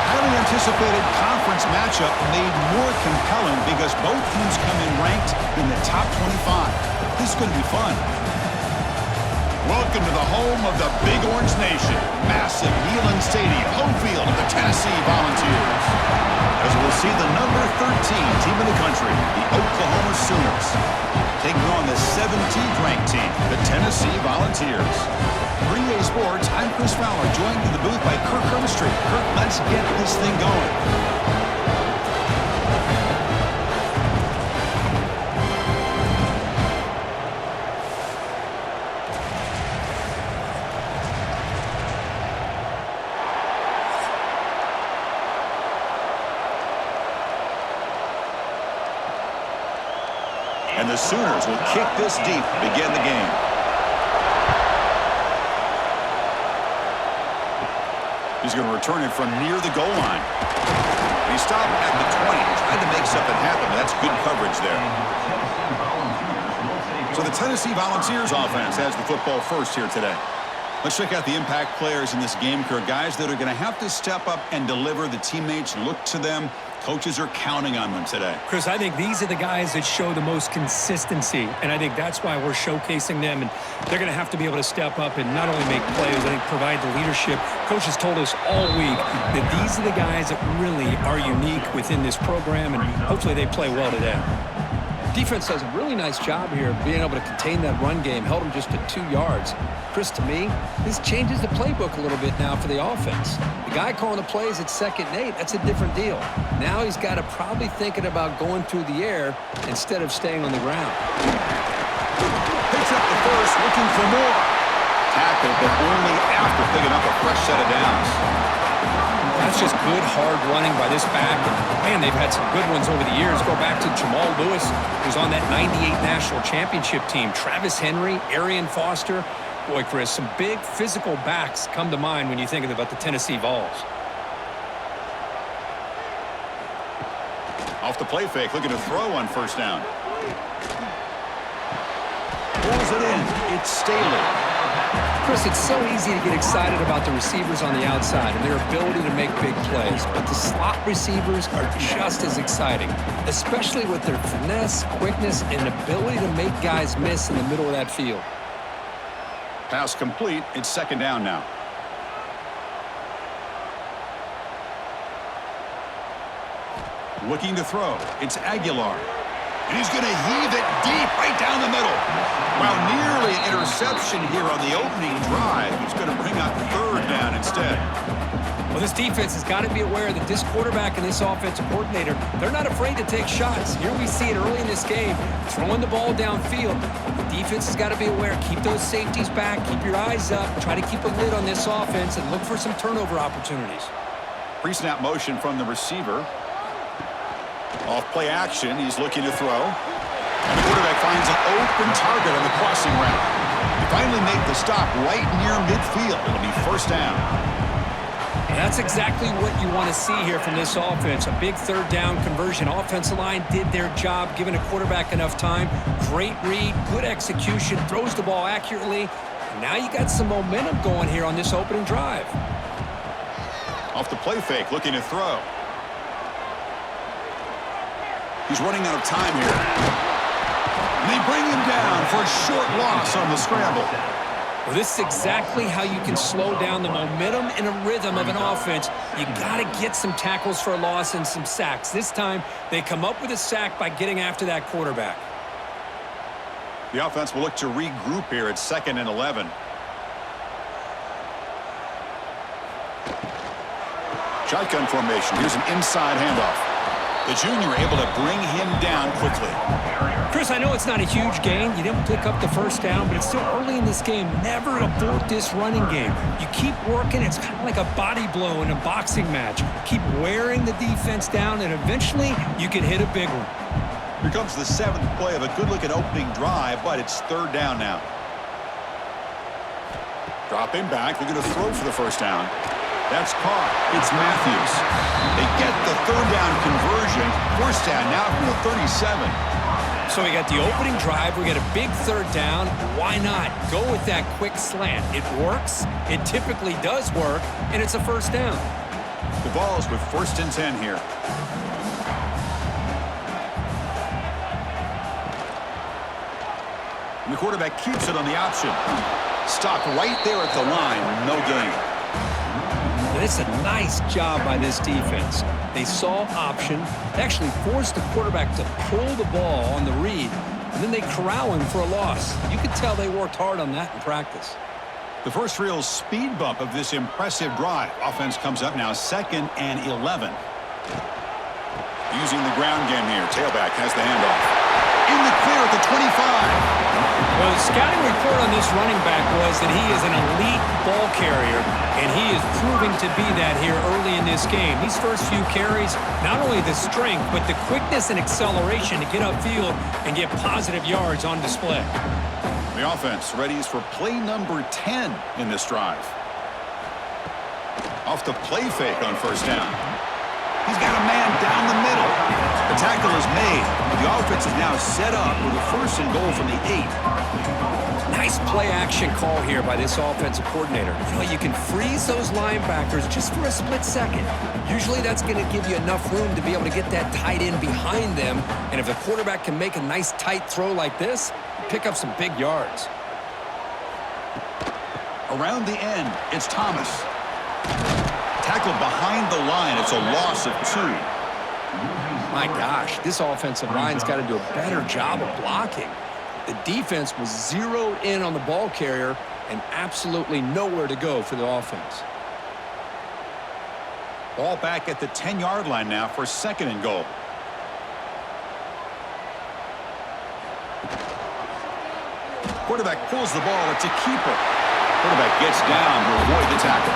highly anticipated conference matchup made more compelling because both teams come in ranked in the top 25. This is going to be fun. Welcome to the home of the Big Orange Nation. Massive Neyland Stadium, home field of the Tennessee Volunteers. As we'll see the number 13 team in the country, the Oklahoma Sooners, taking on the 17th ranked team, the Tennessee Volunteers. For EA Sports, I'm Chris Fowler, joined in the booth by Kirk Hermstreet. Kirk, let's get this thing going. And the Sooners will kick this deep to begin the game. He's going to return it from near the goal line. And he stopped at the 20, trying to make something happen. That's good coverage there. So the Tennessee Volunteers offense has the football first here today. Let's check out the impact players in this game, Kirk. Guys that are going to have to step up and deliver. The teammates look to them. Coaches are counting on them today. Chris, I think these are the guys that show the most consistency, and I think that's why we're showcasing them, and they're going to have to be able to step up and not only make plays, I think provide the leadership. Coach has told us all week that these are the guys that really are unique within this program, and hopefully they play well today. Defense does a really nice job here of being able to contain that run game, held them just to 2 yards. Chris, to me, this changes the playbook a little bit now for the offense. The guy calling the plays at 2nd and 8, that's a different deal. Now he's got to probably thinking about going through the air instead of staying on the ground. Picks up the first, looking for more. Tackle, but only after picking up a fresh set of downs. That's just good, hard running by this back. And, man, they've had some good ones over the years. Go back to Jamal Lewis, who's on that 98 National Championship team. Travis Henry, Arian Foster. Boy, Chris, some big physical backs come to mind when you think about the Tennessee Vols. Off the play fake, looking to throw on first down. Pulls it in. It's Staley. Chris, it's so easy to get excited about the receivers on the outside and their ability to make big plays, but the slot receivers are just as exciting, especially with their finesse, quickness, and ability to make guys miss in the middle of that field. Pass complete. It's 2nd down now. Looking to throw. It's Aguilar. And he's going to heave it deep right down the middle. Well, nearly an interception here on the opening drive. He's going to bring up 3rd down instead. Well, this defense has got to be aware that this quarterback and this offensive coordinator, they're not afraid to take shots. Here we see it early in this game, throwing the ball downfield. The defense has got to be aware. Keep those safeties back. Keep your eyes up. Try to keep a lid on this offense and look for some turnover opportunities. Pre-snap motion from the receiver. Off play action, he's looking to throw. And the quarterback finds an open target on the crossing route. He finally made the stop right near midfield. It'll be 1st down. And that's exactly what you want to see here from this offense. A big 3rd down conversion. Offensive line did their job, giving a quarterback enough time. Great read, good execution, throws the ball accurately. And now you got some momentum going here on this opening drive. Off the play fake, looking to throw. He's running out of time here. And they bring him down for a short loss on the scramble. Well, this is exactly how you can slow down the momentum and a rhythm of an offense. You got to get some tackles for a loss and some sacks. This time, they come up with a sack by getting after that quarterback. The offense will look to regroup here at 2nd and 11. Shotgun formation. Here's an inside handoff. The junior able to bring him down quickly. Chris, I know it's not a huge gain. You didn't pick up the 1st down, but it's still early in this game. Never abort this running game. You keep working. It's kind of like a body blow in a boxing match. Keep wearing the defense down, and eventually you can hit a big one. Here comes the 7th play of a good-looking opening drive, but it's 3rd down now. Drop him back. They're going to throw for the 1st down. That's caught. It's Matthews. They get the 3rd down conversion. 1st down now from the 37. So we got the opening drive. We got a big 3rd down. Why not? Go with that quick slant. It works. It typically does work, and it's a 1st down. The ball's with 1st and 10 here. And the quarterback keeps it on the option. Stopped right there at the line. No gain. And it's a nice job by this defense. They saw option. They actually forced the quarterback to pull the ball on the read, and then they corral him for a loss. You could tell they worked hard on that in practice. The first real speed bump of this impressive drive. Offense comes up now 2nd and 11. Using the ground game here. Tailback has the handoff. In the clear at the 25. Well, the scouting report on this running back was that he is an elite ball carrier, and he is proving to be that here early in this game. These first few carries, not only the strength, but the quickness and acceleration to get upfield and get positive yards on display. The offense readies for play number 10 in this drive. Off the play fake on 1st down. He's got a man down the middle. The tackle is made. The offense is now set up with a 1st and goal from the 8. Nice play-action call here by this offensive coordinator. You know, you can freeze those linebackers just for a split second. Usually that's going to give you enough room to be able to get that tight end behind them. And if the quarterback can make a nice tight throw like this, pick up some big yards. Around the end, it's Thomas. Tackled behind the line. It's a loss of 2. My gosh, this offensive line's got to do a better job of blocking. The defense was zeroed in on the ball carrier and absolutely nowhere to go for the offense. Ball back at the 10-yard line now for 2nd and goal. Quarterback pulls the ball. It's a keeper. Quarterback gets down to avoid the tackle.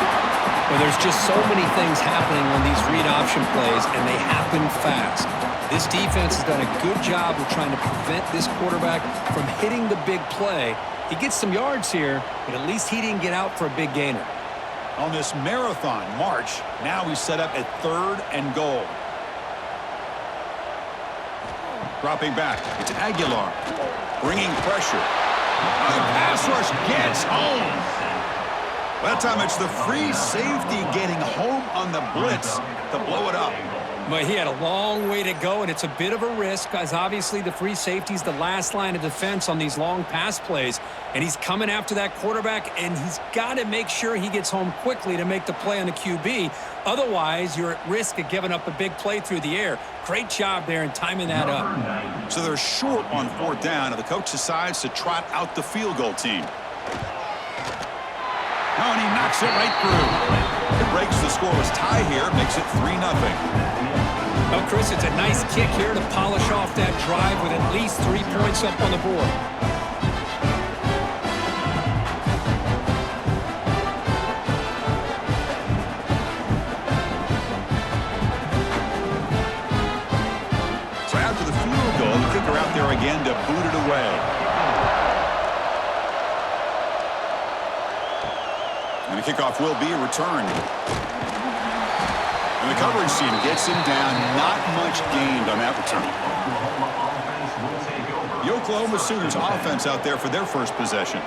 Well, there's just so many things happening on these read option plays, and they happen fast. This defense has done a good job of trying to prevent this quarterback from hitting the big play. He gets some yards here, but at least he didn't get out for a big gainer. On this marathon march, now he's set up at 3rd and goal. Dropping back, it's Aguilar. Bringing pressure. The pass rush gets home. That time it's the free safety getting home on the blitz to blow it up. But he had a long way to go, and it's a bit of a risk, as obviously the free safety's the last line of defense on these long pass plays. And he's coming after that quarterback, and he's got to make sure he gets home quickly to make the play on the QB. Otherwise, you're at risk of giving up a big play through the air. Great job there in timing that up. So they're short on 4th down, and the coach decides to trot out the field goal team. Oh, and he knocks it right through. It breaks the scoreless tie here, makes it 3-0. Well, Chris, it's a nice kick here to polish off that drive with at least 3 points up on the board. So after the field goal, the kicker out there again to boot it away. And the kickoff will be returned. And the coverage team gets him down. Not much gained on that return. The Oklahoma Sooners offense out there for their first possession.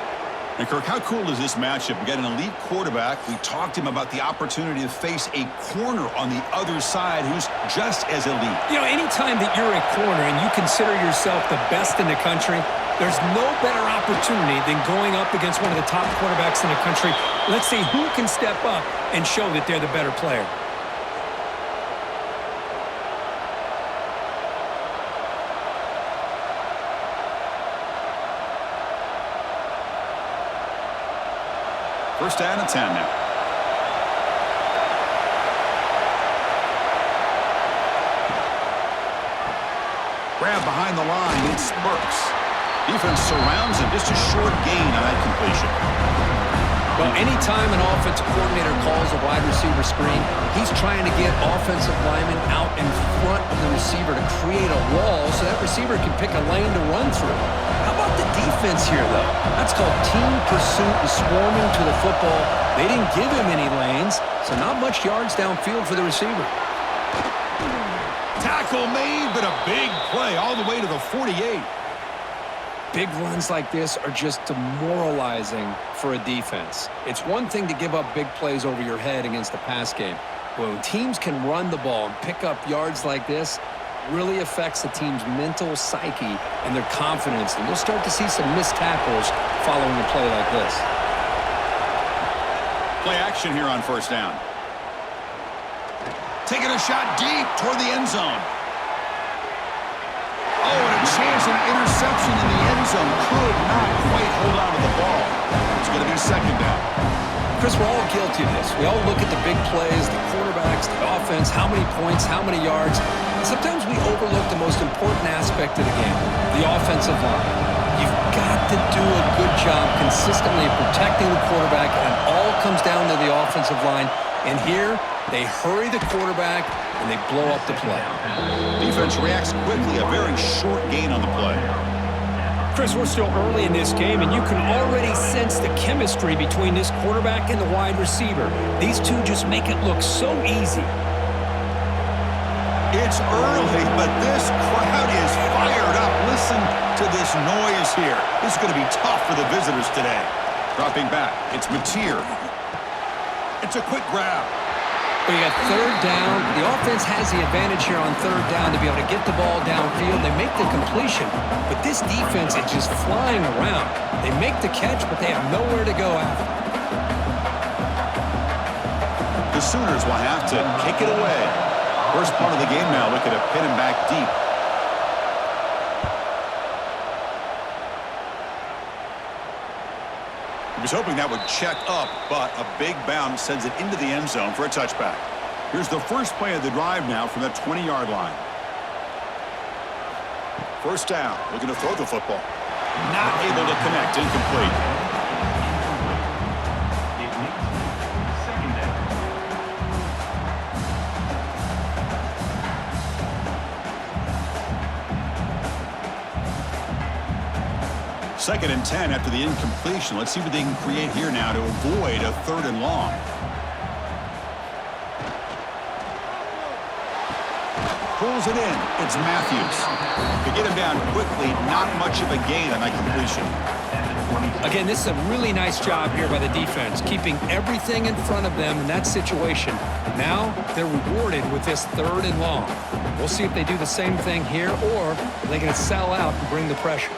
And Kirk, how cool is this matchup? We got an elite quarterback. We talked to him about the opportunity to face a corner on the other side who's just as elite. You know, anytime that you're a corner and you consider yourself the best in the country, there's no better opportunity than going up against one of the top quarterbacks in the country. Let's see who can step up and show that they're the better player. First down and 10 now. Grab behind the line, it's Burks. Defense surrounds him, just a short gain on that completion. Well, anytime an offensive coordinator calls a wide receiver screen, he's trying to get offensive linemen out in front of the receiver to create a wall so that receiver can pick a lane to run through. How about the defense here, though? That's called team pursuit and swarming to the football. They didn't give him any lanes, so not much yards downfield for the receiver. Tackle made, but a big play all the way to the 48. Big runs like this are just demoralizing for a defense. It's one thing to give up big plays over your head against the pass game. When teams can run the ball and pick up yards like this, really affects the team's mental psyche and their confidence. And you'll start to see some missed tackles following a play like this. Play action here on first down. Taking a shot deep toward the end zone. Oh, and a chance at interception in the end zone. Could not quite hold on to the ball. It's going to be second down. Chris, we're all guilty of this. We all look at the big plays, the quarterbacks, the offense, how many points, how many yards. And sometimes we overlook the most important aspect of the game, the offensive line. You've got to do a good job consistently protecting the quarterback, and it all comes down to the offensive line. And here, they hurry the quarterback, and they blow up the play. Defense reacts quickly, a very short gain on the play. Chris, we're still early in this game, and you can already sense the chemistry between this quarterback and the wide receiver. These two just make it look so easy. It's early, but this crowd is fired up. Listen to this noise here. This is going to be tough for the visitors today. Dropping back, it's Mateer. It's a quick grab. But you got third down. The offense has the advantage here on third down to be able to get the ball downfield. They make the completion, but this defense is just flying around. They make the catch, but they have nowhere to go after. The Sooners will have to kick it away. First part of the game now, looking to pin him back deep. He was hoping that would check up, but a big bounce sends it into the end zone for a touchback. Here's the first play of the drive now from the 20-yard line. First down, looking to throw the football. Not able to connect, incomplete. Second and 10 after the incompletion. Let's see what they can create here now to avoid a third and long. Pulls it in. It's Matthews. To get him down quickly, not much of a gain on that completion. Again, this is a really nice job here by the defense, keeping everything in front of them in that situation. Now they're rewarded with this third and long. We'll see if they do the same thing here, or are they going to sell out and bring the pressure.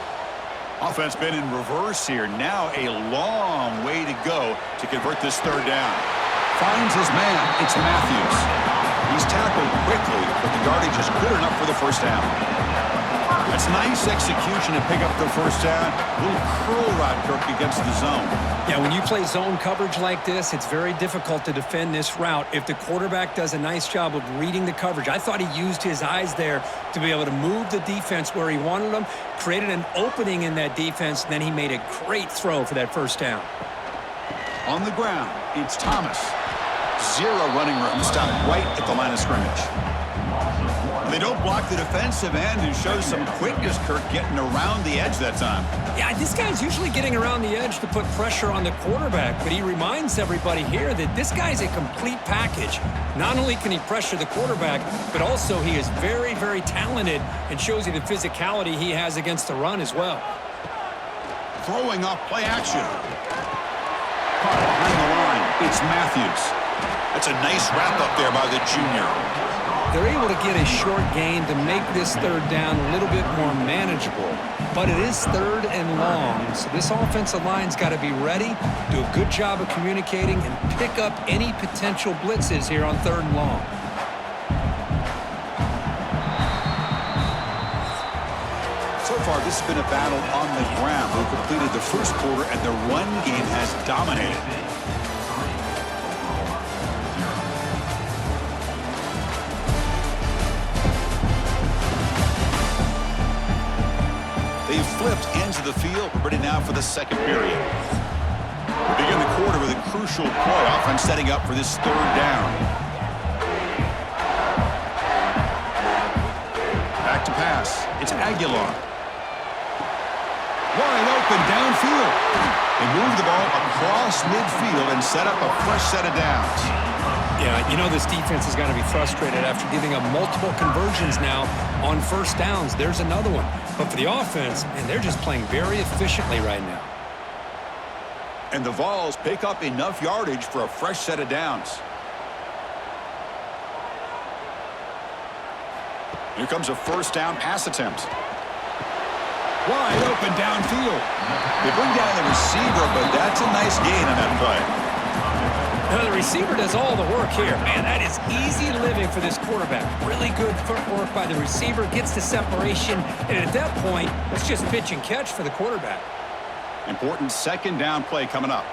Offense been in reverse here. Now a long way to go to convert this third down. Finds his man. It's Matthews. He's tackled quickly, but the yardage is good enough for the first down. That's nice execution to pick up the first down. Little curl rod, Kirk, against the zone. Yeah, when you play zone coverage like this, it's very difficult to defend this route if the quarterback does a nice job of reading the coverage. I thought he used his eyes there to be able to move the defense where he wanted them, created an opening in that defense, and then he made a great throw for that first down. On the ground, it's Thomas. Zero running room. Stopped right at the line of scrimmage. They don't block the defensive end, who shows some quickness, Kirk, getting around the edge that time. Yeah, this guy's usually getting around the edge to put pressure on the quarterback, but he reminds everybody here that this guy's a complete package. Not only can he pressure the quarterback, but also he is very, very talented and shows you the physicality he has against the run as well. Throwing off play action. Caught behind the line. It's Matthews. That's a nice wrap up there by the junior. They're able to get a short gain to make this third down a little bit more manageable. But it is third and long, so this offensive line's got to be ready, do a good job of communicating, and pick up any potential blitzes here on third and long. So far, this has been a battle on the ground. We've completed the first quarter, and the run game has dominated. They've flipped ends of the field, ready now for the second period. We begin the quarter with a crucial play. Offense setting up for this third down. Back to pass. It's Aguilar. Wide open downfield. They move the ball across midfield and set up a fresh set of downs. Yeah, you know this defense has got to be frustrated after giving up multiple conversions now on first downs. There's another one. But for the offense, and they're just playing very efficiently right now. And the Vols pick up enough yardage for a fresh set of downs. Here comes a first down pass attempt. Wide open downfield. They bring down the receiver, but that's a nice gain on that play. Now, the receiver does all the work here. Man, that is easy living for this quarterback. Really good footwork by the receiver, gets the separation, and at that point, it's just pitch and catch for the quarterback. Important second down play coming up.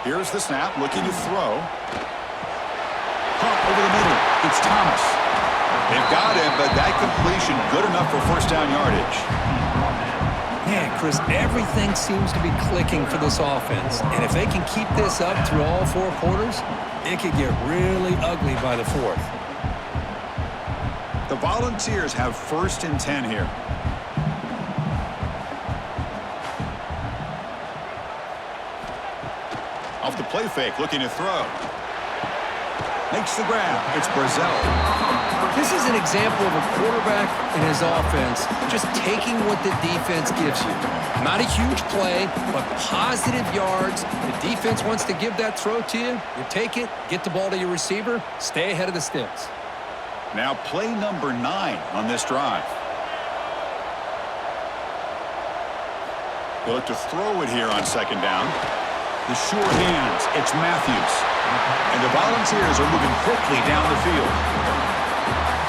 Here's the snap, looking to throw. Pump over the middle. It's Thomas. They've got him, but that completion good enough for first down yardage. Man, Chris, everything seems to be clicking for this offense. And if they can keep this up through all four quarters, it could get really ugly by the fourth. The Volunteers have 1st and 10 here. Off the play fake, looking to throw. Makes the grab. It's Brazil. This is an example of a quarterback and his offense just taking what the defense gives you. Not a huge play, but positive yards. The defense wants to give that throw to you. You take it, get the ball to your receiver, stay ahead of the sticks. Now play number 9 on this drive. They look to throw it here on second down. The sure hands, it's Matthews. And the Volunteers are moving quickly down the field.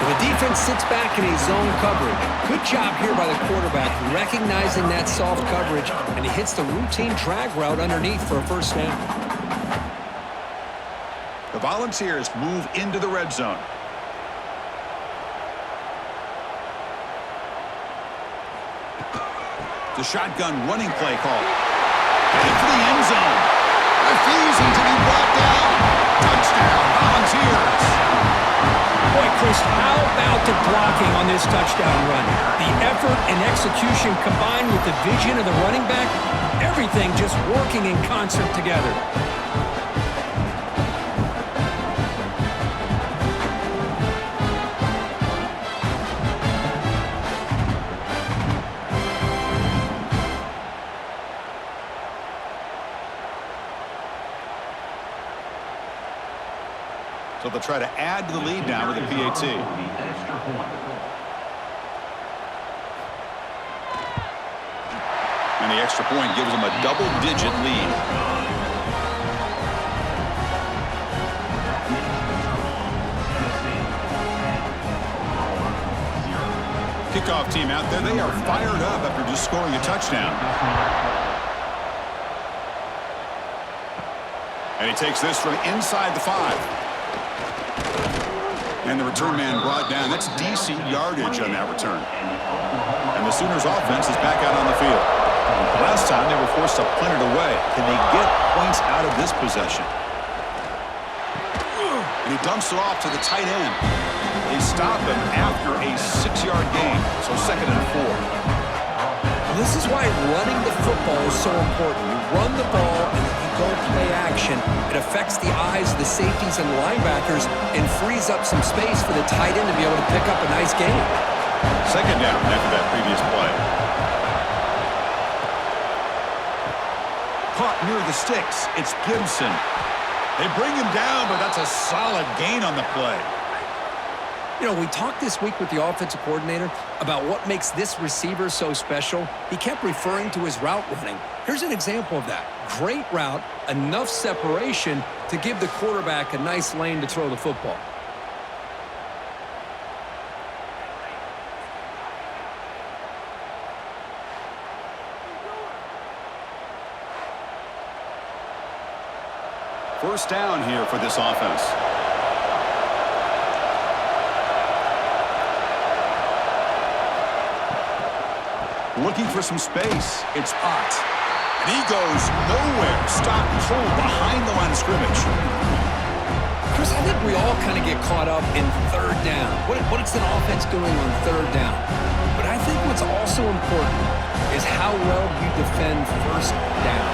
The defense sits back in a zone coverage. Good job here by the quarterback, recognizing that soft coverage, and he hits the routine drag route underneath for a first down. The Volunteers move into the red zone. The shotgun running play call. Heading for the end zone. Refusing to be brought down. Touchdown, Volunteers. Boy, Chris, how about the blocking on this touchdown run? The effort and execution combined with the vision of the running back, everything just working in concert together. So they'll try to add to the lead now with a PAT. And the extra point gives them a double-digit lead. Kickoff team out there, they are fired up after just scoring a touchdown. And he takes this from inside the 5. And the return man brought down. That's decent yardage on that return. And the Sooners offense is back out on the field. Last time they were forced to punt it away. Can they get points out of this possession? And he dumps it off to the tight end. They stop him after a 6-yard gain. So 2nd and 4. This is why running the football is so important. You run the ball and you go play action. It affects the eyes of the safeties and linebackers and frees up some space for the tight end to be able to pick up a nice gain. 2nd down after that previous play. Caught near the sticks. It's Gibson. They bring him down, but that's a solid gain on the play. You know, we talked this week with the offensive coordinator about what makes this receiver so special. He kept referring to his route running. Here's an example of that. Great route, enough separation to give the quarterback a nice lane to throw the football. First down here for this offense. Looking for some space. It's Ott. And he goes nowhere. Stop cold behind the line of scrimmage. Chris, I think we all kind of get caught up in 3rd down. What is an offense doing on 3rd down? But I think what's also important is how well you defend 1st down.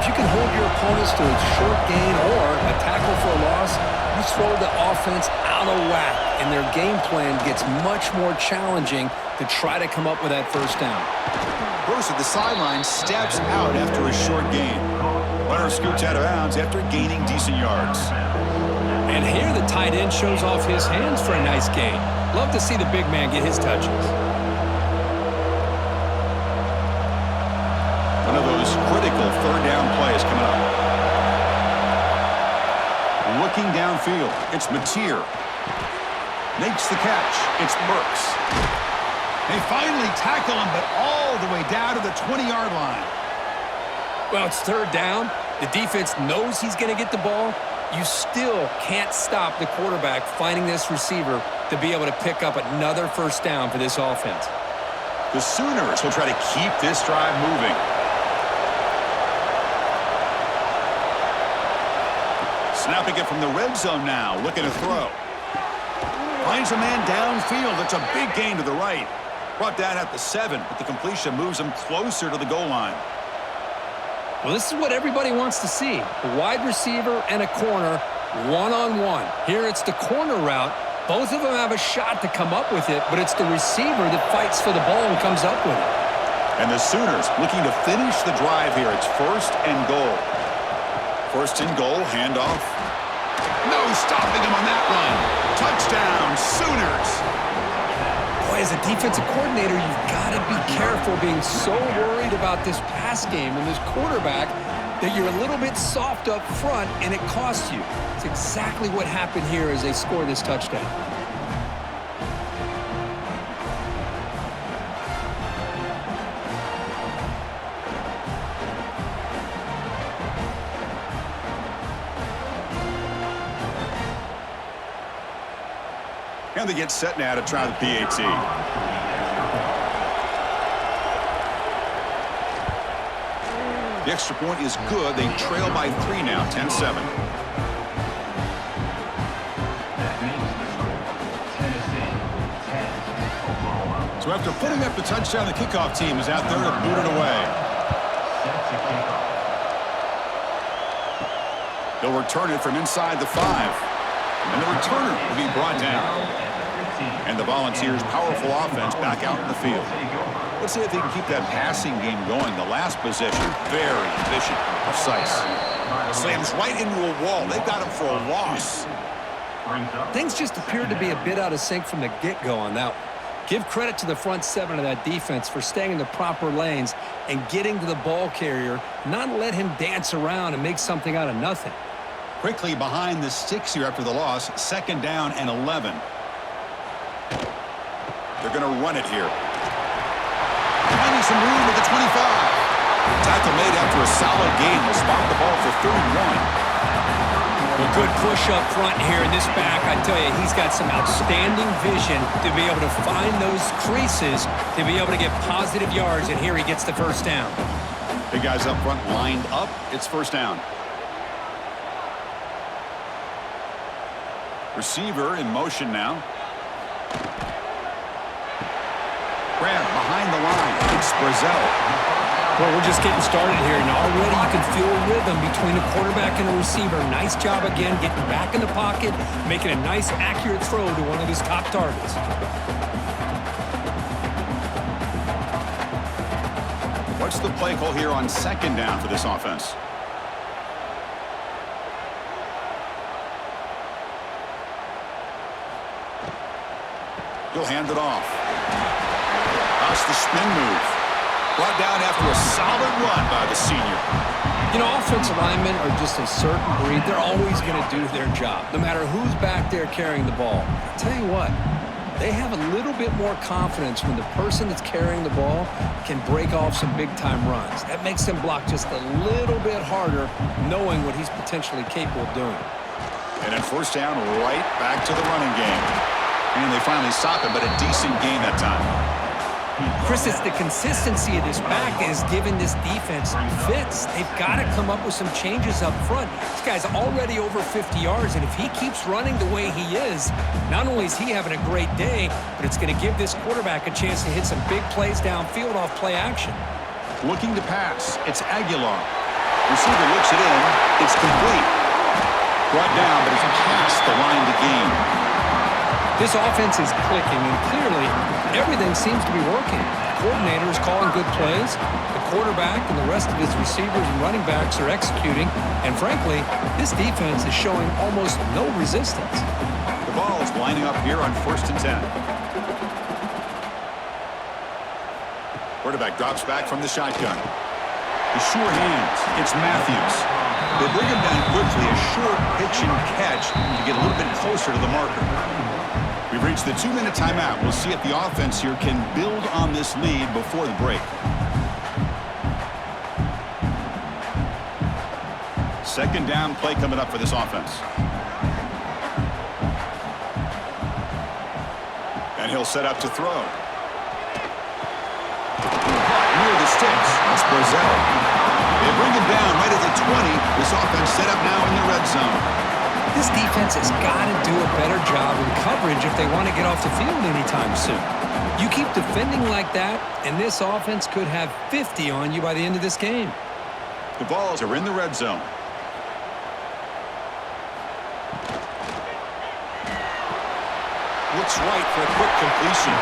If you can hold your opponents to a short gain or a tackle for a loss, you throw the offense out of whack, and their game plan gets much more challenging to try to come up with that 1st down. Bruce at the sideline steps out after a short gain. Runner scoots out of bounds after gaining decent yards. And here the tight end shows off his hands for a nice gain. Love to see the big man get his touches. One of those critical third down plays coming up. Looking downfield, it's Mateer. Makes the catch. It's Burks. They finally tackle him, but all the way down to the 20-yard line. Well, it's third down. The defense knows he's going to get the ball. You still can't stop the quarterback finding this receiver to be able to pick up another first down for this offense. The Sooners will try to keep this drive moving. Snapping it from the red zone now, looking to throw. Finds a man downfield. It's a big gain to the right. Brought down at the 7, but the completion moves him closer to the goal line. Well, this is what everybody wants to see. A wide receiver and a corner, one-on-one. Here it's the corner route. Both of them have a shot to come up with it, but it's the receiver that fights for the ball and comes up with it. And the Sooners looking to finish the drive here. It's 1st and goal. 1st and goal, handoff. No stopping him on that run. Touchdown, Sooners. Boy, as a defensive coordinator, you've got to be careful being so worried about this pass game and this quarterback that you're a little bit soft up front and it costs you. It's exactly what happened here as they score this touchdown. And they get set now to try the PAT. The extra point is good. They trail by 3 now, 10-7. So after putting up the touchdown, the kickoff team is out there to boot it away. They'll return it from inside the 5. And the returner will be brought down. And the Volunteers' powerful offense back out in the field. Let's see if they can keep that passing game going. The last possession, very efficient and precise. Slams right into a wall. They've got him for a loss. Things just appeared to be a bit out of sync from the get-go on that one. Give credit to the front 7 of that defense for staying in the proper lanes and getting to the ball carrier, not let him dance around and make something out of nothing. Quickly behind the sticks here after the loss. 2nd down and 11. They're going to run it here. Finding some room at the 25. Tackle made after a solid gain. Will spot the ball for 31. A good push up front here in this back. I tell you, he's got some outstanding vision to be able to find those creases, to be able to get positive yards, and here he gets the first down. Big guys up front lined up. It's 1st down. Receiver in motion now. Grab behind the line. It's Brazel. Well, we're just getting started here, and already you can feel a rhythm between a quarterback and a receiver. Nice job again, getting back in the pocket, making a nice, accurate throw to one of his top targets. What's the play call here on 2nd down for this offense? He'll hand it off. That's the spin move. Brought down after a solid run by the senior. You know, offensive linemen are just a certain breed. They're always going to do their job, no matter who's back there carrying the ball. I'll tell you what, they have a little bit more confidence when the person that's carrying the ball can break off some big-time runs. That makes them block just a little bit harder, knowing what he's potentially capable of doing. And then 1st down, right back to the running game. And they finally stop it, but a decent gain that time. Chris, it's the consistency of this back that has given this defense fits. They've got to come up with some changes up front. This guy's already over 50 yards, and if he keeps running the way he is, not only is he having a great day, but it's going to give this quarterback a chance to hit some big plays downfield off play action. Looking to pass. It's Aguilar. Receiver looks it in. It's complete. Brought down, but it's past the line to gain. This offense is clicking, and clearly Everything seems to be working. The coordinator is calling good plays. The quarterback and the rest of his receivers and running backs are executing. And frankly, this defense is showing almost no resistance. The ball is lining up here on 1st and 10. Quarterback drops back from the shotgun. The sure hands. It's Matthews. They bring him down quickly. A short pitch and catch to get a little bit closer to the marker. We've reached the 2-minute timeout. We'll see if the offense here can build on this lead before the break. Second down play coming up for this offense. And he'll set up to throw. Near the sticks. It's Brazil. They bring him down right at the 20. This offense set up now in the red zone. This defense has got to do a better job in coverage if they want to get off the field anytime soon. You keep defending like that, and this offense could have 50 on you by the end of this game. The balls are in the red zone. Looks right for a quick completion.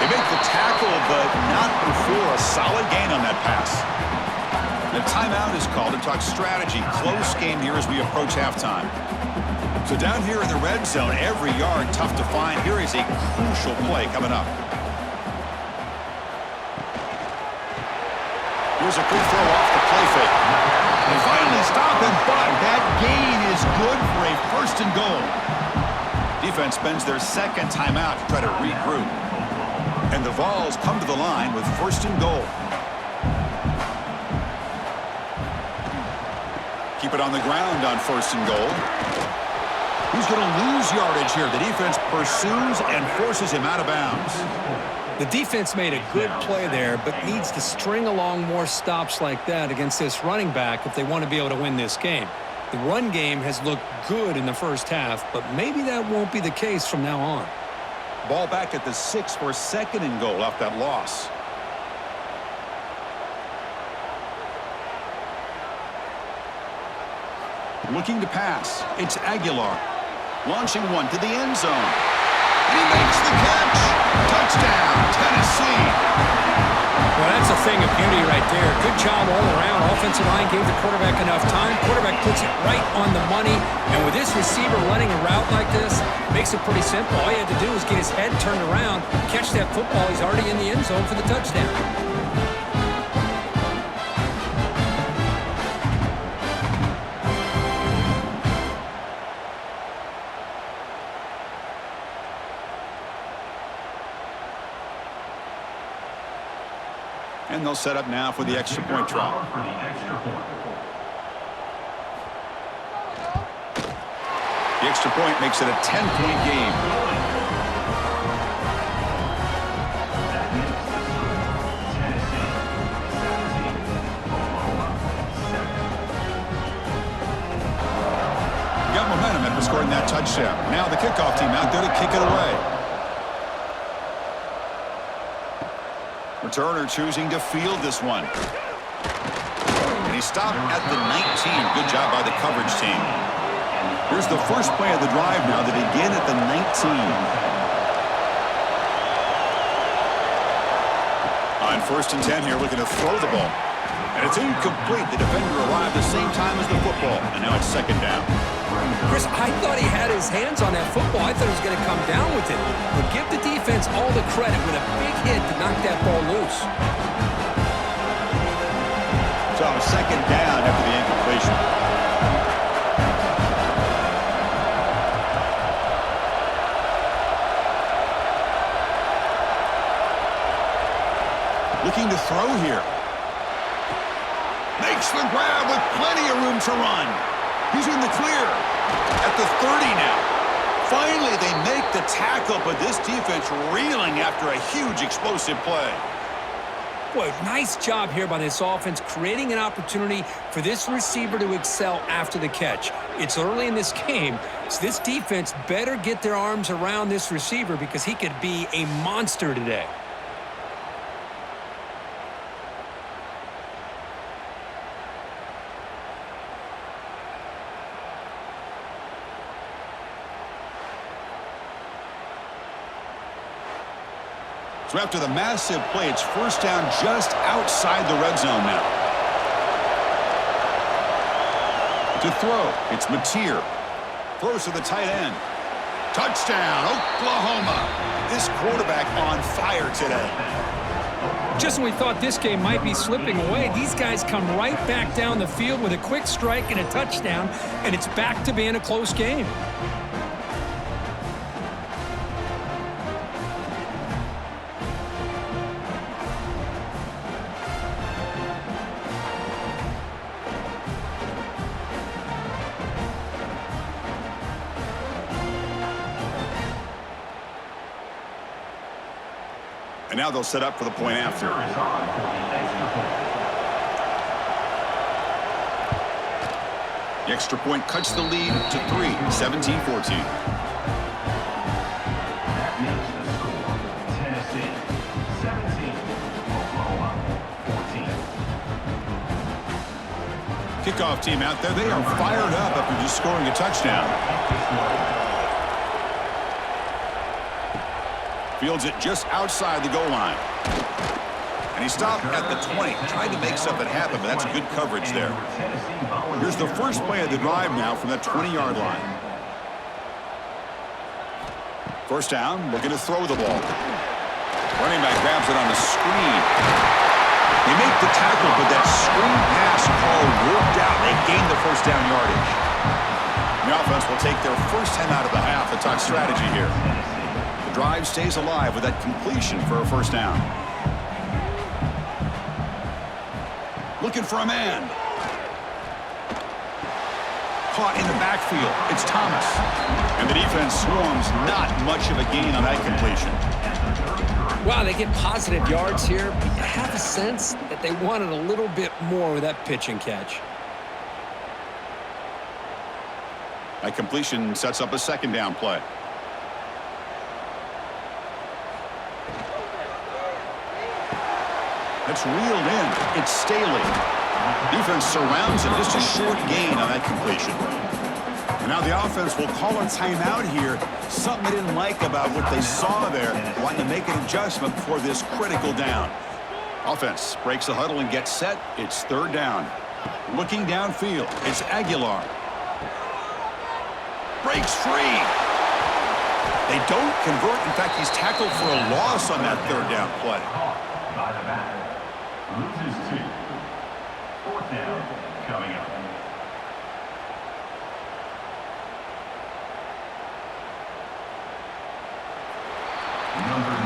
They make the tackle, but not before a solid gain on that pass. The timeout is called to talk strategy. Close game here as we approach halftime. So down here in the red zone, every yard tough to find. Here is a crucial play coming up. Here's a quick throw off the play fake. They finally stop him, but that gain is good for a 1st and goal. Defense spends their second timeout to try to regroup. And the Vols come to the line with 1st and goal. Keep it on the ground on 1st and goal. Who's going to lose yardage here? The defense pursues and forces him out of bounds. The defense made a good play there, but needs to string along more stops like that against this running back if they want to be able to win this game. The run game has looked good in the first half, but maybe that won't be the case from now on. Ball back at the 6 for 2nd and goal off that loss. Looking to pass. It's Aguilar. Launching one to the end zone. And he makes the catch. Touchdown, Tennessee. Well, that's a thing of beauty right there. Good job all around. Offensive line gave the quarterback enough time. Quarterback puts it right on the money. And with this receiver running a route like this, makes it pretty simple. All he had to do was get his head turned around, catch that football. He's already in the end zone for the touchdown. And they'll set up now for the extra point try. The extra point makes it a 10-point game. Got momentum after scoring that touchdown. Now the kickoff team out there to kick it away. Returner choosing to field this one. And he stopped at the 19. Good job by the coverage team. Here's the first play of the drive now. They begin at the 19. On 1st and 10 here, looking to throw the ball. And it's incomplete. The defender arrived the same time as the football. And now it's 2nd down. Chris, I thought he had his hands on that football. I thought he was going to come down with it. But give the defense all the credit with a big hit to knock that ball loose. So 2nd down after the incompletion. Looking to throw here. Makes the grab with plenty of room to run. He's in the clear at the 30 now. Finally, they make the tackle, but this defense reeling after a huge explosive play. Boy, nice job here by this offense, creating an opportunity for this receiver to excel after the catch. It's early in this game, so this defense better get their arms around this receiver because he could be a monster today. So after the massive play, it's first down just outside the red zone now. To throw, it's Mateer. Throws to the tight end. Touchdown, Oklahoma. This quarterback on fire today. Just when we thought this game might be slipping away, these guys come right back down the field with a quick strike and a touchdown, and it's back to being a close game. And now they'll set up for the point after. The extra point cuts the lead to 3, 17-14. Kickoff team out there, they are fired up after just scoring a touchdown. Fields it just outside the goal line. And he stopped at the 20, trying to make something happen, but that's good coverage there. Here's the first play of the drive now from that 20-yard line. First down, looking to throw the ball. Running back grabs it on the screen. They make the tackle, but that screen pass call worked out. They gained the first down yardage. The offense will take their first 10 out of the half. The talk strategy here. The drive stays alive with that completion for a first down. Looking for a man. Caught in the backfield. It's Thomas. And the defense swarms. Not much of a gain on that completion. Wow, they get positive yards here. But you have a sense that they wanted a little bit more with that pitch and catch. That completion sets up a second down play. It's reeled in. It's Staley. Defense surrounds him. Just a short gain on that completion. And now the offense will call a timeout here. Something they didn't like about what they saw there. Wanting to make an adjustment for this critical down. Offense breaks the huddle and gets set. It's third down. Looking downfield. It's Aguilar. Breaks free. They don't convert. In fact, he's tackled for a loss on that third down play. Loses 2. Fourth down coming up.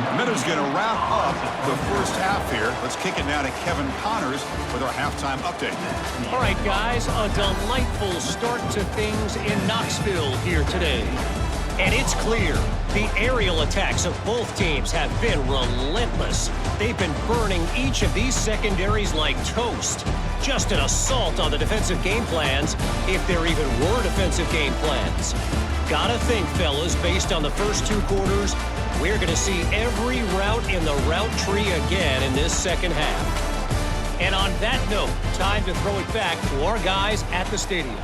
A minute's going to wrap up the first half here. Let's kick it now to Kevin Connors with our halftime update. All right, guys, a delightful start to things in Knoxville here today. And it's clear the aerial attacks of both teams have been relentless. They've been burning each of these secondaries like toast. Just an assault on the defensive game plans, if there even were defensive game plans. Gotta think, fellas, based on the first 2 quarters, we're going to see every route in the route tree again in this second half. And on that note, time to throw it back to our guys at the stadium.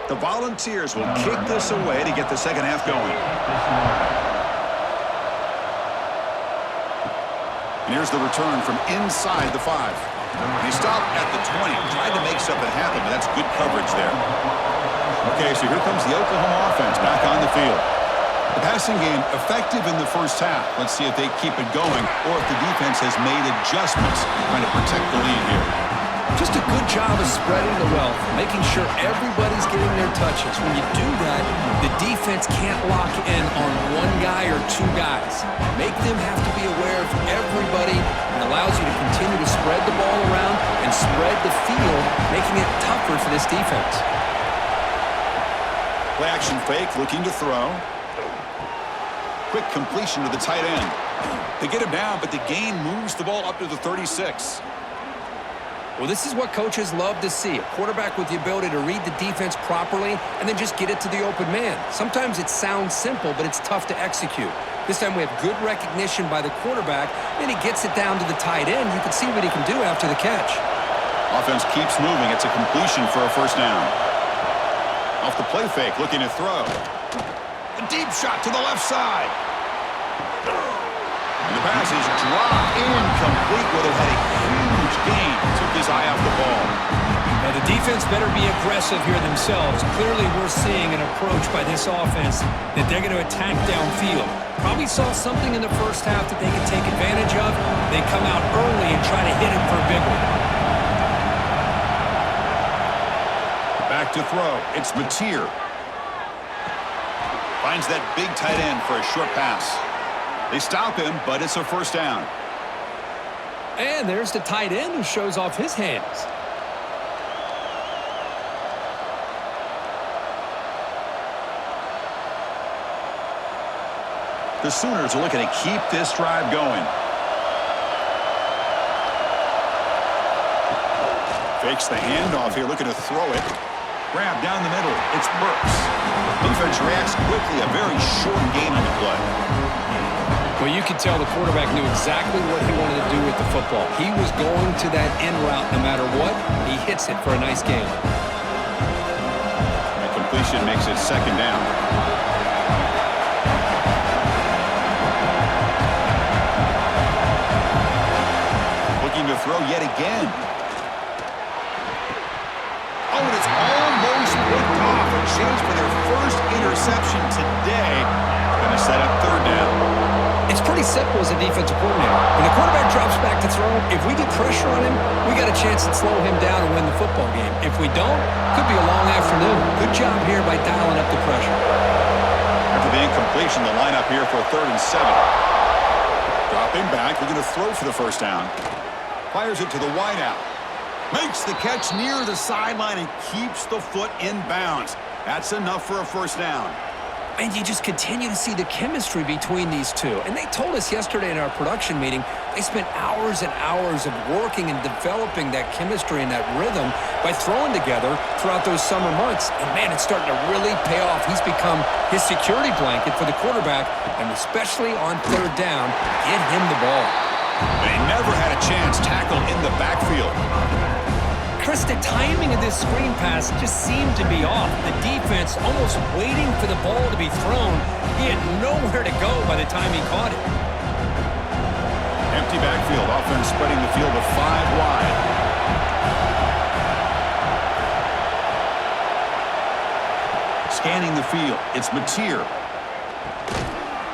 The Volunteers will kick this away to get the second half going. And here's the return from inside the 5. And he stopped at the 20, tried to make something happen, but that's good coverage there. Okay, so here comes the Oklahoma offense back on the field. The passing game effective in the first half. Let's see if they keep it going or if the defense has made adjustments trying to protect the lead here. Just a good job of spreading the wealth, making sure everybody's getting their touches. When you do that, the defense can't lock in on one guy or 2 guys. Make them have to be aware of everybody and allows you to continue to spread the ball around and spread the field, making it tougher for this defense. Play action fake, looking to throw. Quick completion to the tight end. They get him down, but the gain moves the ball up to the 36. Well, this is what coaches love to see. A quarterback with the ability to read the defense properly and then just get it to the open man. Sometimes it sounds simple, but it's tough to execute. This time we have good recognition by the quarterback, and he gets it down to the tight end. You can see what he can do after the catch. Offense keeps moving. It's a completion for a first down. Off the play fake, looking to throw. A deep shot to the left side. And the pass is dropped incomplete, where they had a huge gain. Took his eye off the ball. Now, the defense better be aggressive here themselves. Clearly, we're seeing an approach by this offense that they're going to attack downfield. Probably saw something in the first half that they could take advantage of. They come out early and try to hit it for a big one. Back to throw. It's Mateer. Finds that big tight end for a short pass. They stop him, but it's a first down. And there's the tight end who shows off his hands. The Sooners are looking to keep this drive going. Fakes the handoff here, looking to throw it. Grab down the middle. It's Burks. Defense reacts quickly. A very short gain on the play. Well, you could tell the quarterback knew exactly what he wanted to do with the football. He was going to that end route no matter what. He hits it for a nice gain. The completion makes it second down. Looking to throw yet again. Oh, and it's almost picked off. A chance for their first interception today. Going to set up third down. It's pretty simple as a defensive coordinator. When the quarterback drops back to throw, if we get pressure on him, we got a chance to slow him down and win the football game. If we don't, could be a long afternoon. Good job here by dialing up the pressure. After the incompletion, the lineup here for 3rd and 7. Dropping back, looking to throw for the first down. Fires it to the wideout. Makes the catch near the sideline and keeps the foot in bounds. That's enough for a first down. And you just continue to see the chemistry between these two. And they told us yesterday in our production meeting, they spent hours and hours of working and developing that chemistry and that rhythm by throwing together throughout those summer months. And, man, it's starting to really pay off. He's become his security blanket for the quarterback, and especially on third down, get him the ball. They never had a chance tackled in the backfield. Chris, the timing of this screen pass just seemed to be off. The defense almost waiting for the ball to be thrown. He had nowhere to go by the time he caught it. Empty backfield. Offense spreading the field with 5 wide. Scanning the field. It's Mateer.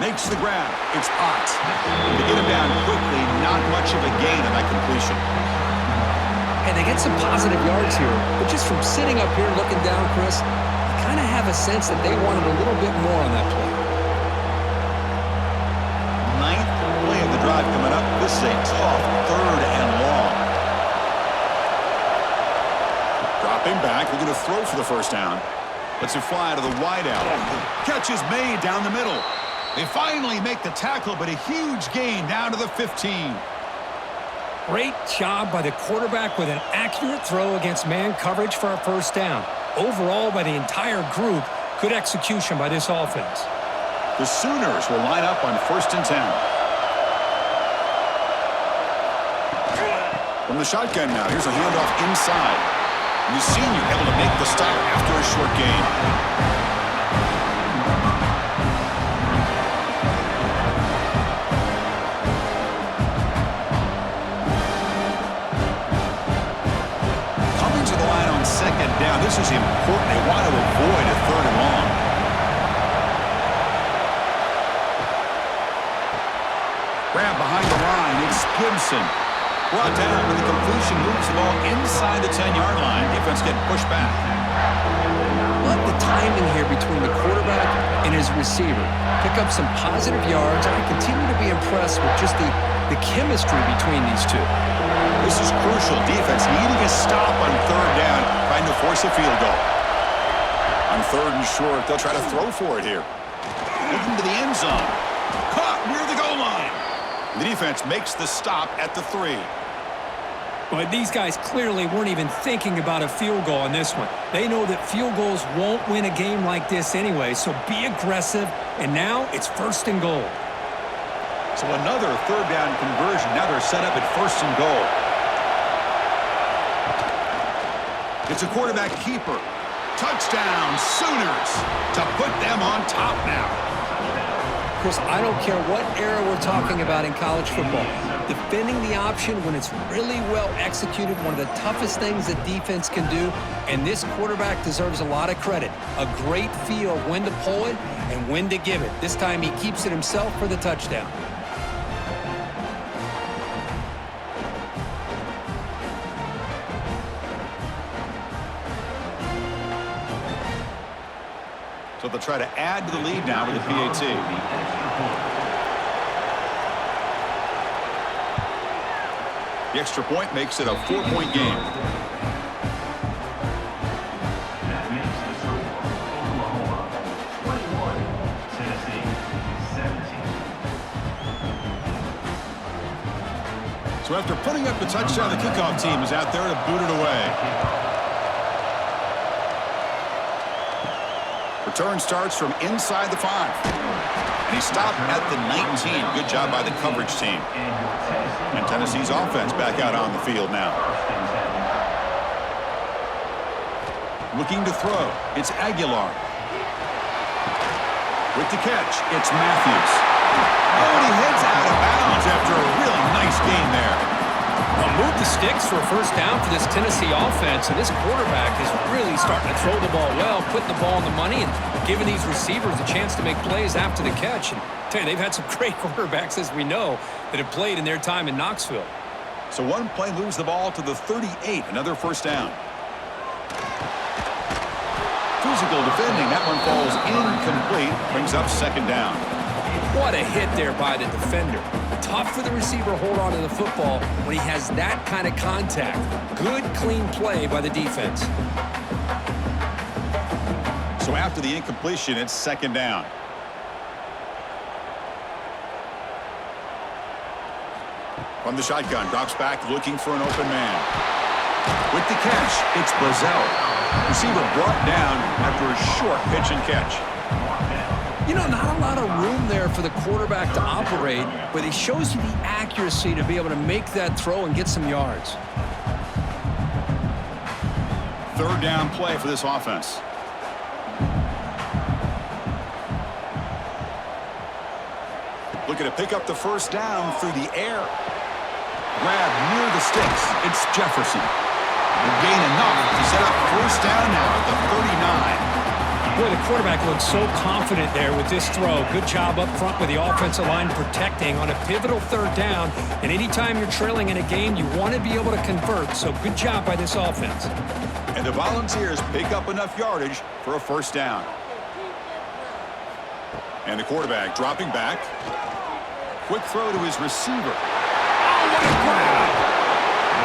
Makes the grab. It's Ott. To get him down quickly, not much of a gain on that completion. And they get some positive yards here, but just from sitting up here looking down, Chris, you kind of have a sense that they wanted a little bit more on that play. 9th play of the drive coming up. This is a tough 3rd and long. Dropping back, looking to throw for the first down. Lets it fly to the wideout. Catch is made down the middle. They finally make the tackle, but a huge gain down to the 15. Great job by the quarterback with an accurate throw against man coverage for a first down. Overall, by the entire group, good execution by this offense. The Sooners will line up on 1st and 10. From the shotgun now, here's a handoff inside. And the senior able to make the stop after a short gain. Second down. This is important. They want to avoid a 3rd and long. Grab behind the line. It's Gibson. Brought down, but the completion moves the ball inside the 10-yard line. Defense getting pushed back. Love the timing here between the quarterback and his receiver. Pick up some positive yards, and I continue to be impressed with just the chemistry between these two. This is crucial. Defense needing a stop on 3rd down, trying to force a field goal. On 3rd and short, they'll try to throw for it here. Looking to the end zone. Caught near the goal line. The defense makes the stop at the 3. But these guys clearly weren't even thinking about a field goal on this one. They know that field goals won't win a game like this anyway, so be aggressive. And now it's 1st and goal. So another 3rd down conversion. Now they're set up at 1st and goal. It's a quarterback keeper. Touchdown, Sooners, to put them on top now. Chris, I don't care what era we're talking about in college football. Defending the option when it's really well executed, one of the toughest things that defense can do, and this quarterback deserves a lot of credit. A great feel of when to pull it and when to give it. This time he keeps it himself for the touchdown. So they'll try to add to the lead now with the PAT. The extra point makes it a 4-point game. That makes the score Oklahoma 21, Tennessee 17. So after putting up the touchdown, the kickoff team is out there to boot it away. Return starts from inside the 5. And he stopped at the 19. Good job by the coverage team. And Tennessee's offense back out on the field now. Looking to throw. It's Aguilar. With the catch, it's Matthews. Oh, and he heads out of bounds after a really nice game there. Well, move the Stix for a first down for this Tennessee offense, and this quarterback is really starting to throw the ball well, putting the ball on the money, and giving these receivers a chance to make plays after the catch. And I tell you, they've had some great quarterbacks, as we know, that have played in their time in Knoxville. So one play moves the ball to the 38, another first down. Physical defending, that one falls incomplete, brings up second down. What a hit there by the defender. Tough for the receiver to hold on to the football when he has that kind of contact. Good, clean play by the defense. So after the incompletion, it's second down. From the shotgun, drops back looking for an open man. With the catch, it's Brazel. Receiver brought down after a short pitch and catch. You know, not a lot of room there for the quarterback to operate, but he shows you the accuracy to be able to make that throw and get some yards. Third down play for this offense. Looking to pick up the first down through the air. Grab near the sticks. It's Jefferson. Will gain enough to set up first down now at the 39. Boy, the quarterback looks so confident there with this throw. Good job up front with the offensive line protecting on a pivotal third down. And anytime you're trailing in a game, you want to be able to convert. So good job by this offense. And the Volunteers pick up enough yardage for a first down. And the quarterback dropping back. Quick throw to his receiver. Oh, what a grab!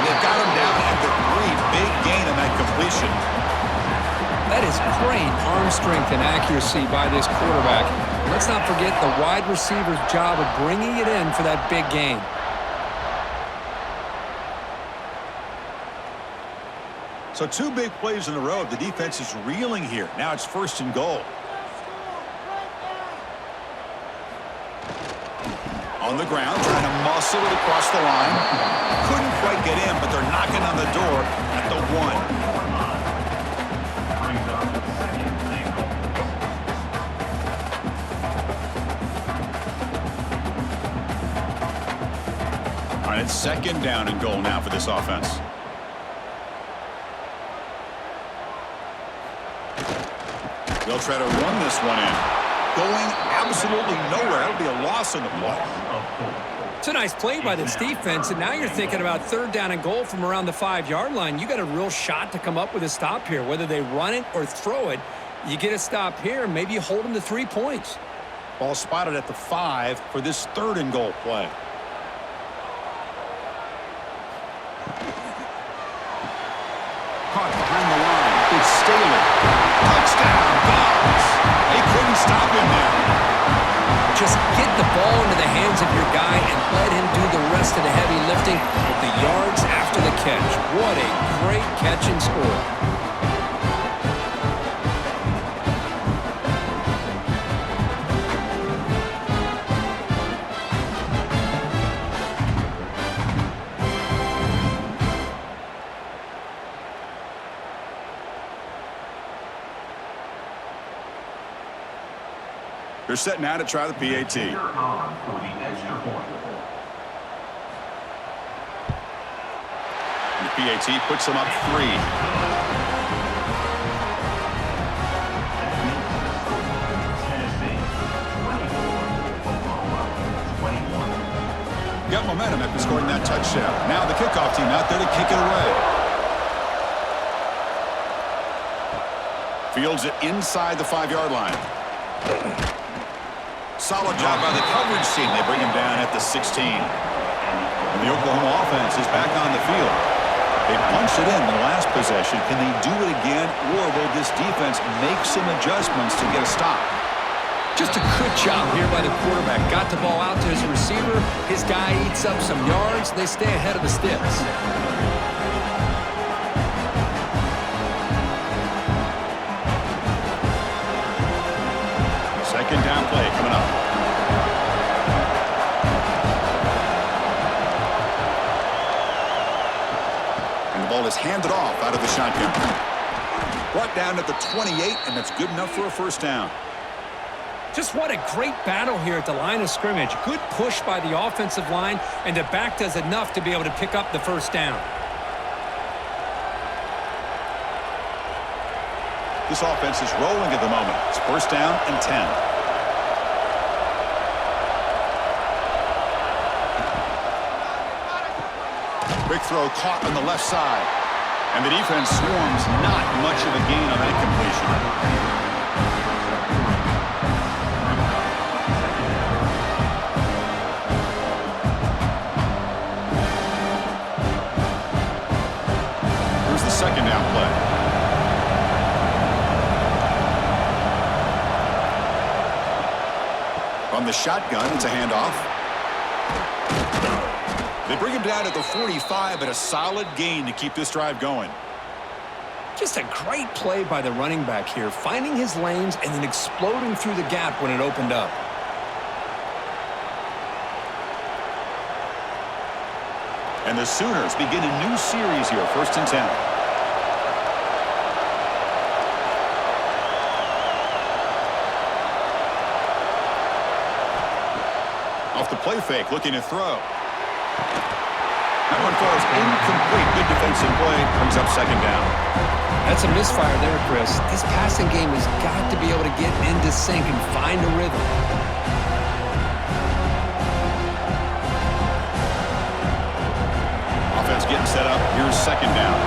They've got him down at the 3. Big gain on that completion. That is great arm strength and accuracy by this quarterback. Let's not forget the wide receiver's job of bringing it in for that big gain. So 2 big plays in a row. The defense is reeling here. Now it's first and goal. On the ground, trying to muscle it across the line. Couldn't quite get in, but they're knocking on the door at the 1. All right, it's second down and goal now for this offense. They'll try to run this one in. Going absolutely nowhere. It'll be a loss on the play. It's a nice play by this defense, and now you're thinking about third down and goal from around the 5-yard line. You got a real shot to come up with a stop here. Whether they run it or throw it, you get a stop here, maybe you hold them to 3 points. Ball spotted at the 5 for this third and goal play. Caught behind the line. It's Staley. Touchdown, Dogs. They couldn't stop him there. Just get the ball into the hands of your guy and let him do the rest of the heavy lifting with the yards after the catch. What a great catch and score. They're set now to try the PAT. You're on for the extra point. And the PAT puts them up 3. Got momentum after scoring that touchdown. Now the kickoff team out there to kick it away. Fields it inside the 5-yard line. Solid job by the coverage team. They bring him down at the 16. And the Oklahoma offense is back on the field. They punched it in the last possession. Can they do it again, or will this defense make some adjustments to get a stop? Just a good job here by the quarterback. Got the ball out to his receiver. His guy eats up some yards. They stay ahead of the Stix. Second down play coming up. And the ball is handed off out of the shotgun. Brought down at the 28, and that's good enough for a first down. Just what a great battle here at the line of scrimmage. Good push by the offensive line, and the back does enough to be able to pick up the first down. This offense is rolling at the moment. It's first down and 10. Quick throw caught on the left side. And the defense swarms. Not much of a gain on that completion. Second down play. From the shotgun, it's a handoff. They bring him down at the 45, but a solid gain to keep this drive going. Just a great play by the running back here, finding his lanes and then exploding through the gap when it opened up. And the Sooners begin a new series here, first and 10. Off the play fake, looking to throw. That one falls incomplete. Good defensive play. Brings up second down. That's a misfire there, Chris. This passing game has got to be able to get into sync and find a rhythm. Offense getting set up. Here's second down.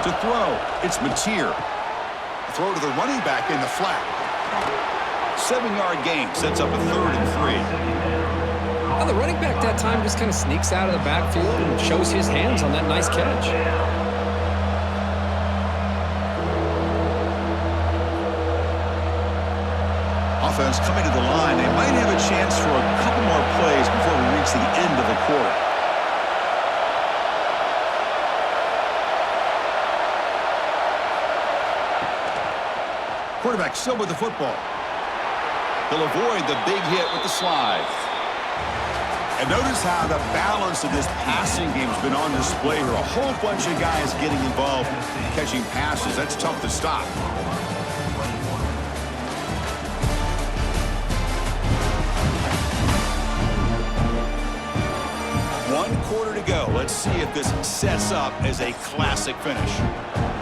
To throw, it's Mateer. Throw to the running back in the flat. 7-yard gain sets up a 3rd and 3. Well, the running back that time just kind of sneaks out of the backfield and shows his hands on that nice catch. Offense coming to the line. They might have a chance for a couple more plays before we reach the end of the quarter. Quarterback still with the football. He'll avoid the big hit with the slide. And notice how the balance of this passing game has been on display here. A whole bunch of guys getting involved catching passes. That's tough to stop. One quarter to go. Let's see if this sets up as a classic finish.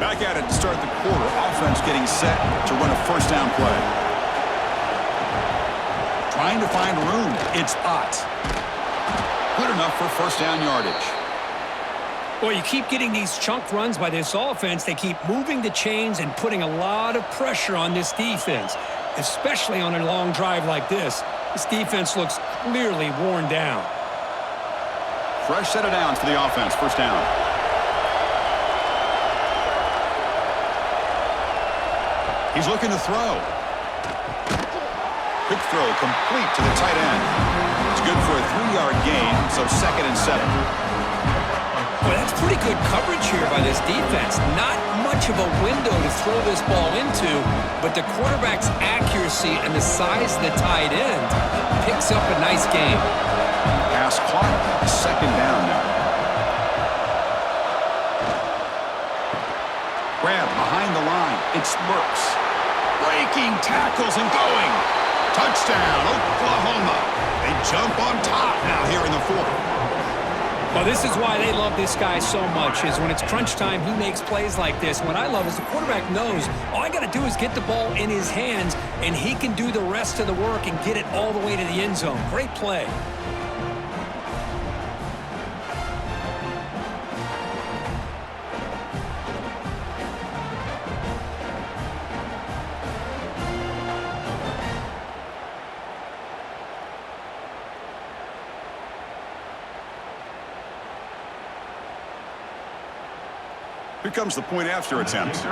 Back at it to start the quarter. Offense getting set to run a first down play. Trying to find room. It's Ott. Good enough for first down yardage. Boy, you keep getting these chunk runs by this offense. They keep moving the chains and putting a lot of pressure on this defense, especially on a long drive like this. This defense looks clearly worn down. Fresh set of downs for the offense. First down. He's looking to throw. Quick throw complete to the tight end. It's good for a 3-yard gain, so 2nd and 7. Well, that's pretty good coverage here by this defense. Not much of a window to throw this ball into, but the quarterback's accuracy and the size of the tight end picks up a nice gain. Pass caught. 2nd down now. Grab behind the line. It smirks. Breaking tackles and going. Touchdown, Oklahoma. They jump on top now here in the fourth. Well, this is why they love this guy so much, is when it's crunch time, he makes plays like this. What I love is the quarterback knows all I got to do is get the ball in his hands, and he can do the rest of the work and get it all the way to the end zone. Great play. Here comes the point after attempt.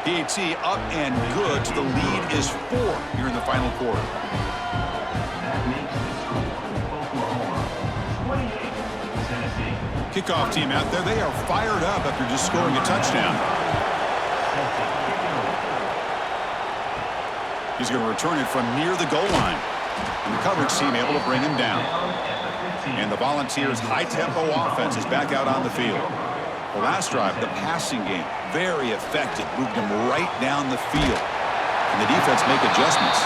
PAT up and good. The lead is 4 here in the final quarter. That makes the score Oklahoma 28, Tennessee. Kickoff team out there. They are fired up after just scoring a touchdown. He's going to return it from near the goal line. And the coverage team able to bring him down. And the Volunteers' high-tempo offense is back out on the field. The last drive, the passing game, very effective. Moved him right down the field. And the defense make adjustments.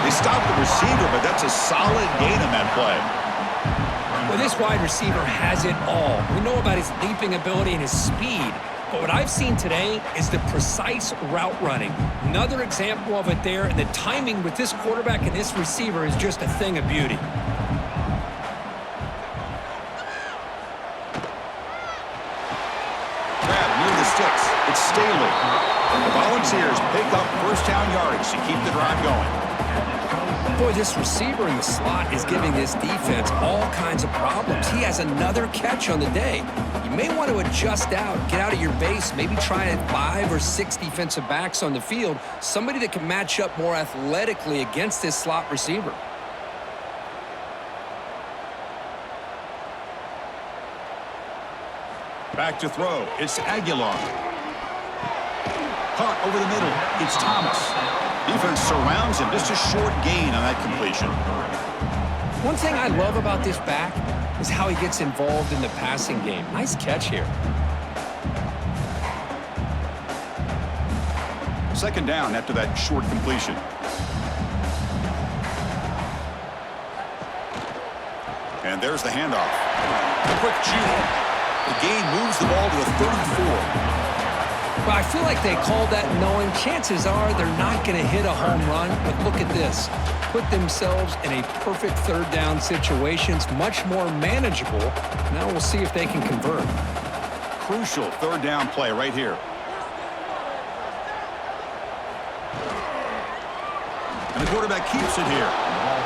They stopped the receiver, but that's a solid gain on that play. Well, this wide receiver has it all. We know about his leaping ability and his speed. But what I've seen today is the precise route running. Another example of it there, and the timing with this quarterback and this receiver is just a thing of beauty. Grab near the sticks. It's Staley. The Volunteers pick up first down yardage to keep the drive going. Boy, this receiver in the slot is giving this defense all kinds of problems. He has another catch on the day. You may want to adjust out, get out of your base, maybe try 5 or 6 defensive backs on the field, somebody that can match up more athletically against this slot receiver. Back to throw. It's Aguilar. Caught over the middle. It's Thomas. Defense surrounds him. Just a short gain on that completion. One thing I love about this back is how he gets involved in the passing game. Nice catch here. Second down after that short completion. And there's the handoff. Quick juke. The gain moves the ball to the 34. Well, I feel like they called that knowing chances are they're not going to hit a home run, but look at this. Put themselves in a perfect third down situation. It's much more manageable. Now we'll see if they can convert. Crucial third down play right here. And the quarterback keeps it here.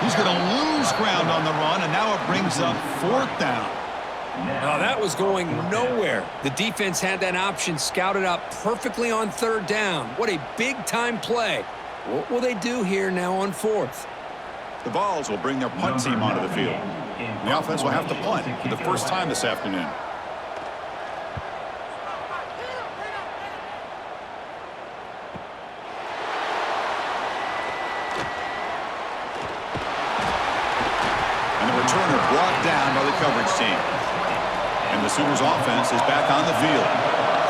He's going to lose ground on the run, and now it brings up fourth down. Now that was going nowhere. The defense had that option scouted out perfectly on third down. What a big-time play. What will they do here now on fourth? The Vols will bring their punt team onto the field. The offense will have to punt for the first time this afternoon. And the returner brought down by the coverage team. And the Sooners offense is back on the field.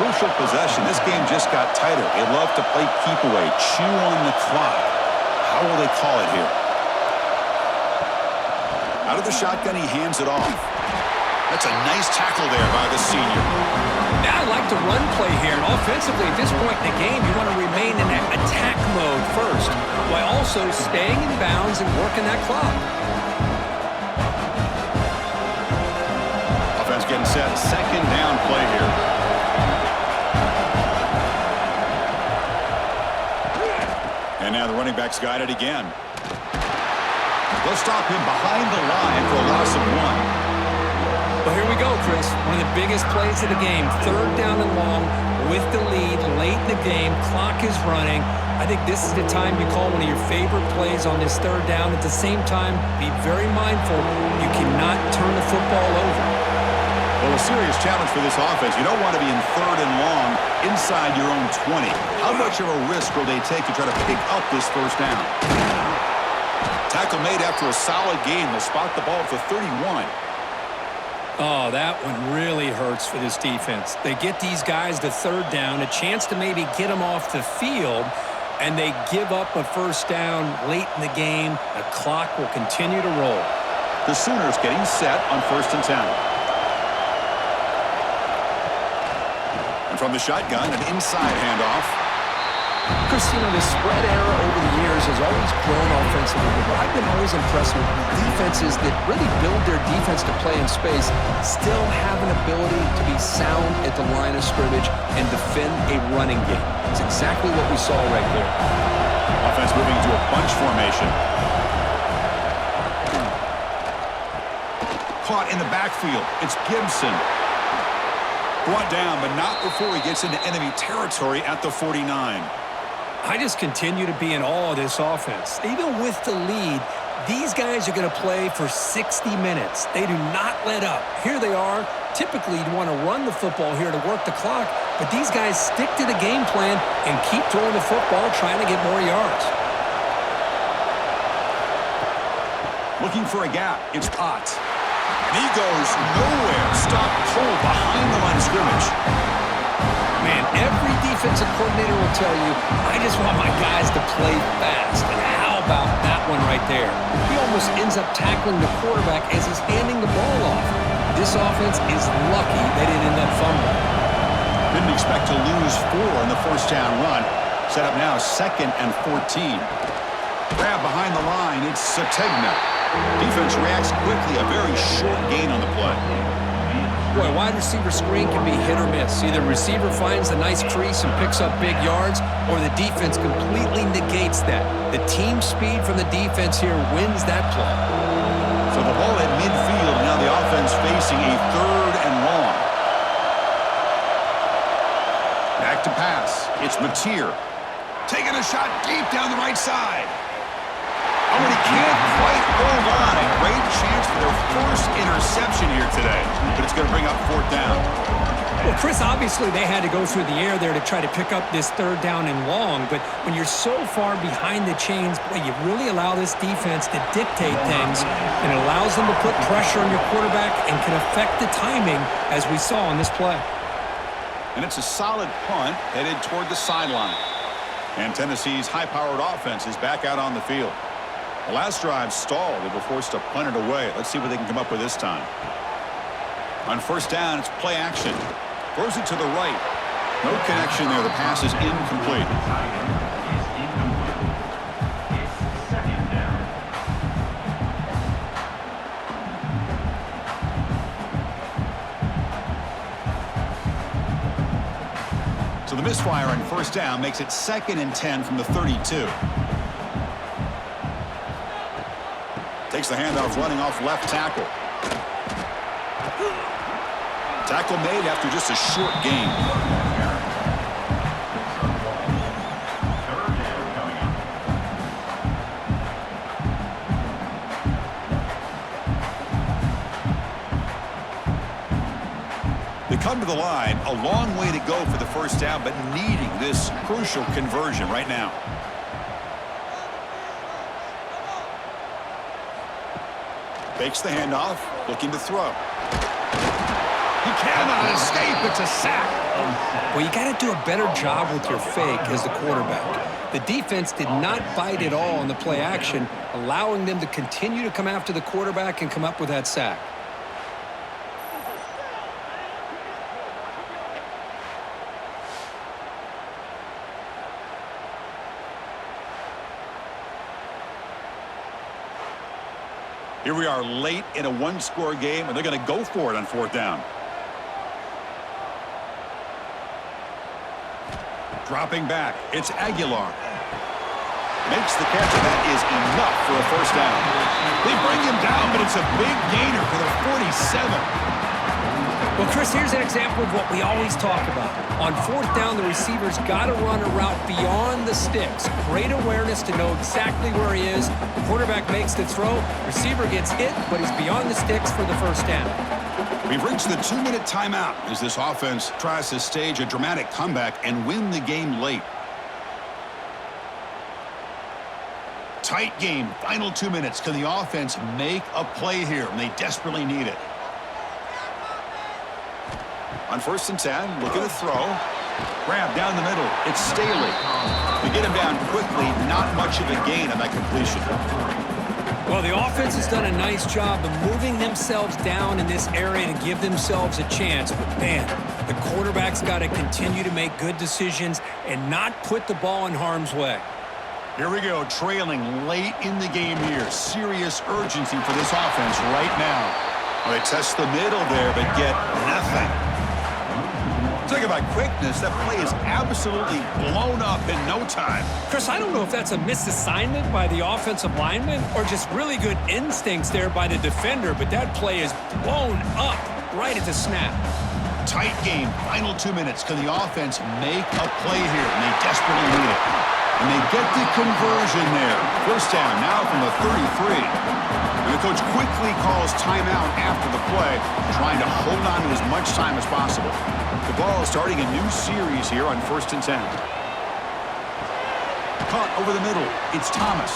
Crucial possession. This game just got tighter. They love to play keep away, chew on the clock. How will they call it here? Out of the shotgun, he hands it off. That's a nice tackle there by the senior. Now I like the run play here. And offensively, at this point in the game, you want to remain in that attack mode first, while also staying in bounds and working that clock. Getting set. Second down play here. And now the running back's got it again. They'll stop him behind the line for a loss of 1. Well, here we go, Chris. One of the biggest plays of the game. Third down and long with the lead late in the game. Clock is running. I think this is the time you call one of your favorite plays on this third down. At the same time, be very mindful. You cannot turn the football over. Well, a serious challenge for this offense. You don't want to be in third and long inside your own 20. How much of a risk will they take to try to pick up this first down? Tackle made after a solid gain. They'll spot the ball at the 31. Oh, that one really hurts for this defense. They get these guys to third down, a chance to maybe get them off the field, and they give up a first down late in the game. The clock will continue to roll. The Sooners getting set on 1st and 10. And from the shotgun, an inside handoff. Chris, the spread era over the years has always grown offensively, but I've been always impressed with defenses that really build their defense to play in space, still have an ability to be sound at the line of scrimmage and defend a running game. It's exactly what we saw right there. Offense moving to a bunch formation. Caught in the backfield. It's Gibson. Brought down, but not before he gets into enemy territory at the 49. I just continue to be in awe of this offense. Even with the lead, these guys are going to play for 60 minutes. They do not let up. Here they are. Typically, you'd want to run the football here to work the clock, but these guys stick to the game plan and keep throwing the football, trying to get more yards. Looking for a gap. It's Potts. And he goes nowhere. Stopped cold behind the line of scrimmage. Man, every defensive coordinator will tell you, I just want my guys to play fast. And how about that one right there? He almost ends up tackling the quarterback as he's handing the ball off. This offense is lucky they didn't end up fumbling. Didn't expect to lose 4 in the first down run. Set up now 2nd and 14. Grab behind the line. It's Sategna. Defense reacts quickly. A very short gain on the play. Boy, wide receiver screen can be hit or miss. Either receiver finds a nice crease and picks up big yards, or the defense completely negates that. The team speed from the defense here wins that play. So the ball at midfield, now the offense facing a 3rd and long. Back to pass. It's Mateer. Taking a shot deep down the right side. Oh, and he can't quite hold on. A great chance for their first interception here today, but it's going to bring up 4th down. Well, Chris, obviously they had to go through the air there to try to pick up this 3rd down and long, but when you're so far behind the chains, boy, you really allow this defense to dictate things, and it allows them to put pressure on your quarterback and can affect the timing, as we saw on this play. And it's a solid punt headed toward the sideline. And Tennessee's high-powered offense is back out on the field. The last drive stalled. They were forced to punt it away. Let's see what they can come up with this time. On 1st down, it's play action. Throws it to the right. No connection there. The pass is incomplete. So the misfire on 1st down makes it 2nd and 10 from the 32. Takes the handoff, running off left tackle. Tackle made after just a short gain. They come to the line, a long way to go for the 1st down, but needing this crucial conversion right now. Fakes the handoff, looking to throw. He cannot escape. It's a sack. Well, you got to do a better job with your fake as the quarterback. The defense did not bite at all on the play action, allowing them to continue to come after the quarterback and come up with that sack. Here we are late in a 1-score game, and they're going to go for it on 4th down. Dropping back, it's Aguilar. Makes the catch, and that is enough for a 1st down. They bring him down, but it's a big gainer for the 47. Well, Chris, here's an example of what we always talk about. On 4th down, the receiver's got to run a route beyond the sticks. Great awareness to know exactly where he is. The quarterback makes the throw. Receiver gets hit, but he's beyond the sticks for the 1st down. We've reached the 2-minute timeout as this offense tries to stage a dramatic comeback and win the game late. Tight game, final 2 minutes. Can the offense make a play here? And they desperately need it. On 1st and 10, looking to throw. Grab down the middle. It's Staley. To get him down quickly, not much of a gain on that completion. Well, the offense has done a nice job of moving themselves down in this area to give themselves a chance. But, man, the quarterback's got to continue to make good decisions and not put the ball in harm's way. Here we go, trailing late in the game here. Serious urgency for this offense right now. Well, they test the middle there, but get nothing. Talk about quickness. That play is absolutely blown up in no time. Chris, I don't know if that's a misassignment by the offensive lineman or just really good instincts there by the defender, but that play is blown up right at the snap. Tight game, final 2 minutes. Can the offense make a play here? And they desperately need it. And they get the conversion there. First down now from the 33. And the coach quickly calls timeout after the play, trying to hold on to as much time as possible. The ball is starting a new series here on 1st and 10. Caught over the middle. It's Thomas.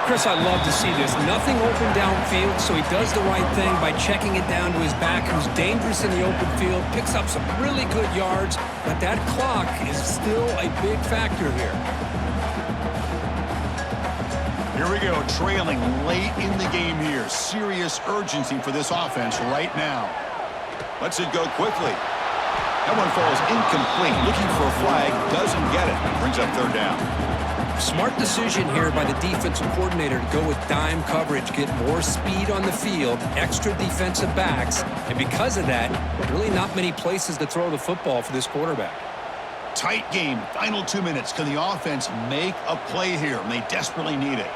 Chris, I love to see this. Nothing open downfield, so he does the right thing by checking it down to his back, who's dangerous in the open field, picks up some really good yards, but that clock is still a big factor here. Here we go, trailing late in the game here. Serious urgency for this offense right now. Lets it go quickly. That one falls incomplete. Looking for a flag, doesn't get it. Brings up 3rd down. Smart decision here by the defensive coordinator to go with dime coverage, get more speed on the field, extra defensive backs, and because of that, really not many places to throw the football for this quarterback. Tight game, final 2 minutes. Can the offense make a play here? And they desperately need it.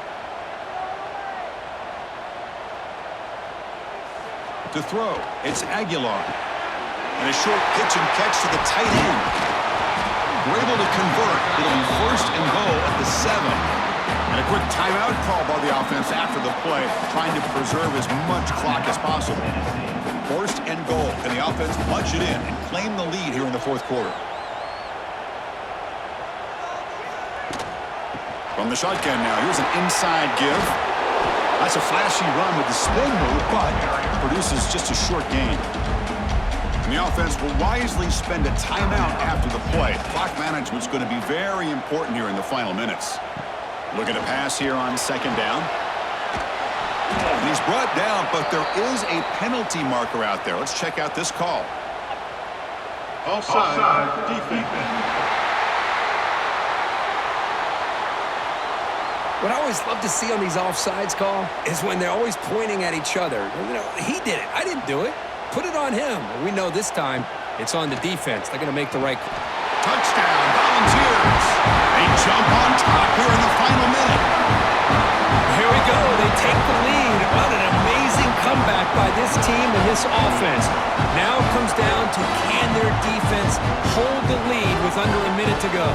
To throw, it's Aguilar. And a short pitch and catch to the tight end. We're able to convert. It'll be 1st and goal at the 7. And a quick timeout call by the offense after the play, trying to preserve as much clock as possible. 1st and goal. Can the offense punch it in and claim the lead here in the 4th quarter? From the shotgun now, here's an inside give. That's a flashy run with the spin move, but produces just a short gain. And the offense will wisely spend a timeout after the play. Clock management's going to be very important here in the final minutes. Look at a pass here on 2nd down. And he's brought down, but there is a penalty marker out there. Let's check out this call. Offside, defense. What I always love to see on these offsides call is when they're always pointing at each other. You know, he did it. I didn't do it. Put it on him. We know this time it's on the defense. They're going to make the right call. Touchdown, Volunteers. They jump on top here in the final minute. Here we go. They take the lead. What an amazing comeback by this team and this offense. Now it comes down to can their defense hold the lead with under a minute to go.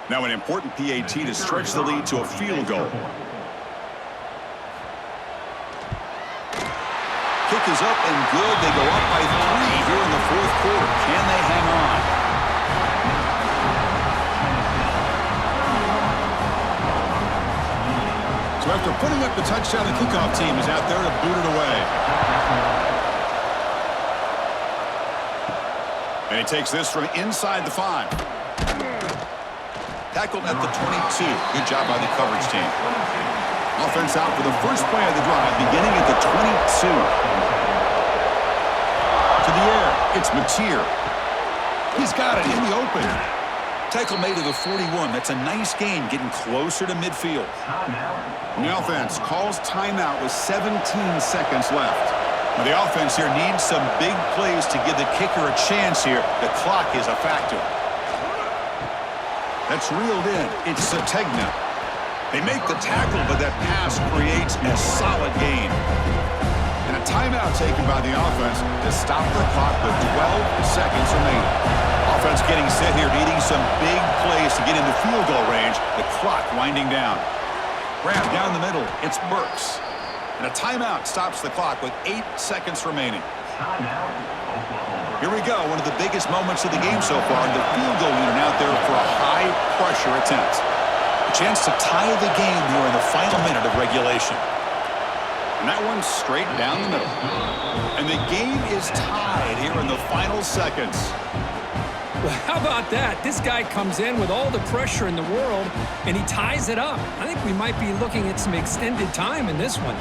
Now an important PAT to stretch the lead to a field goal. Kick is up and good. They go up by 3 here in the 4th quarter. Can they hang on? So after putting up the touchdown, the kickoff team is out there to boot it away. And he takes this from inside the 5. Tackled at the 22. Good job by the coverage team. Offense out for the first play of the drive, beginning at the 22. To the air, it's Mateer. He's got it in the open. Tackle made to the 41. That's a nice gain, getting closer to midfield. And the offense calls timeout with 17 seconds left. Now the offense here needs some big plays to give the kicker a chance here. The clock is a factor. That's reeled in. It's Sategna. They make the tackle, but that pass creates a solid gain. And a timeout taken by the offense to stop the clock with 12 seconds remaining. Offense getting set here, needing some big plays to get into field goal range. The clock winding down. Grab down the middle. It's Burks. And a timeout stops the clock with 8 seconds remaining. Timeout, Oklahoma. Here we go. One of the biggest moments of the game so far. The field goal unit out there for a high-pressure attempt. A chance to tie the game here in the final minute of regulation. And that one's straight down the middle. And the game is tied here in the final seconds. Well, how about that? This guy comes in with all the pressure in the world, and he ties it up. I think we might be looking at some extended time in this one.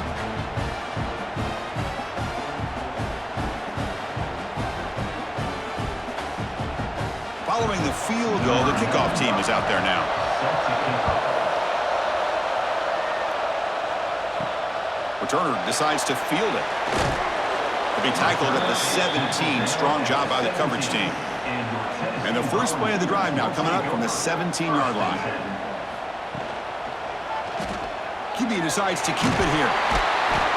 Following the field goal, the kickoff team is out there now. Returner decides to field it. To be tackled at the 17. Strong job by the coverage team. And the first play of the drive now coming up from the 17-yard line. QB decides to keep it here.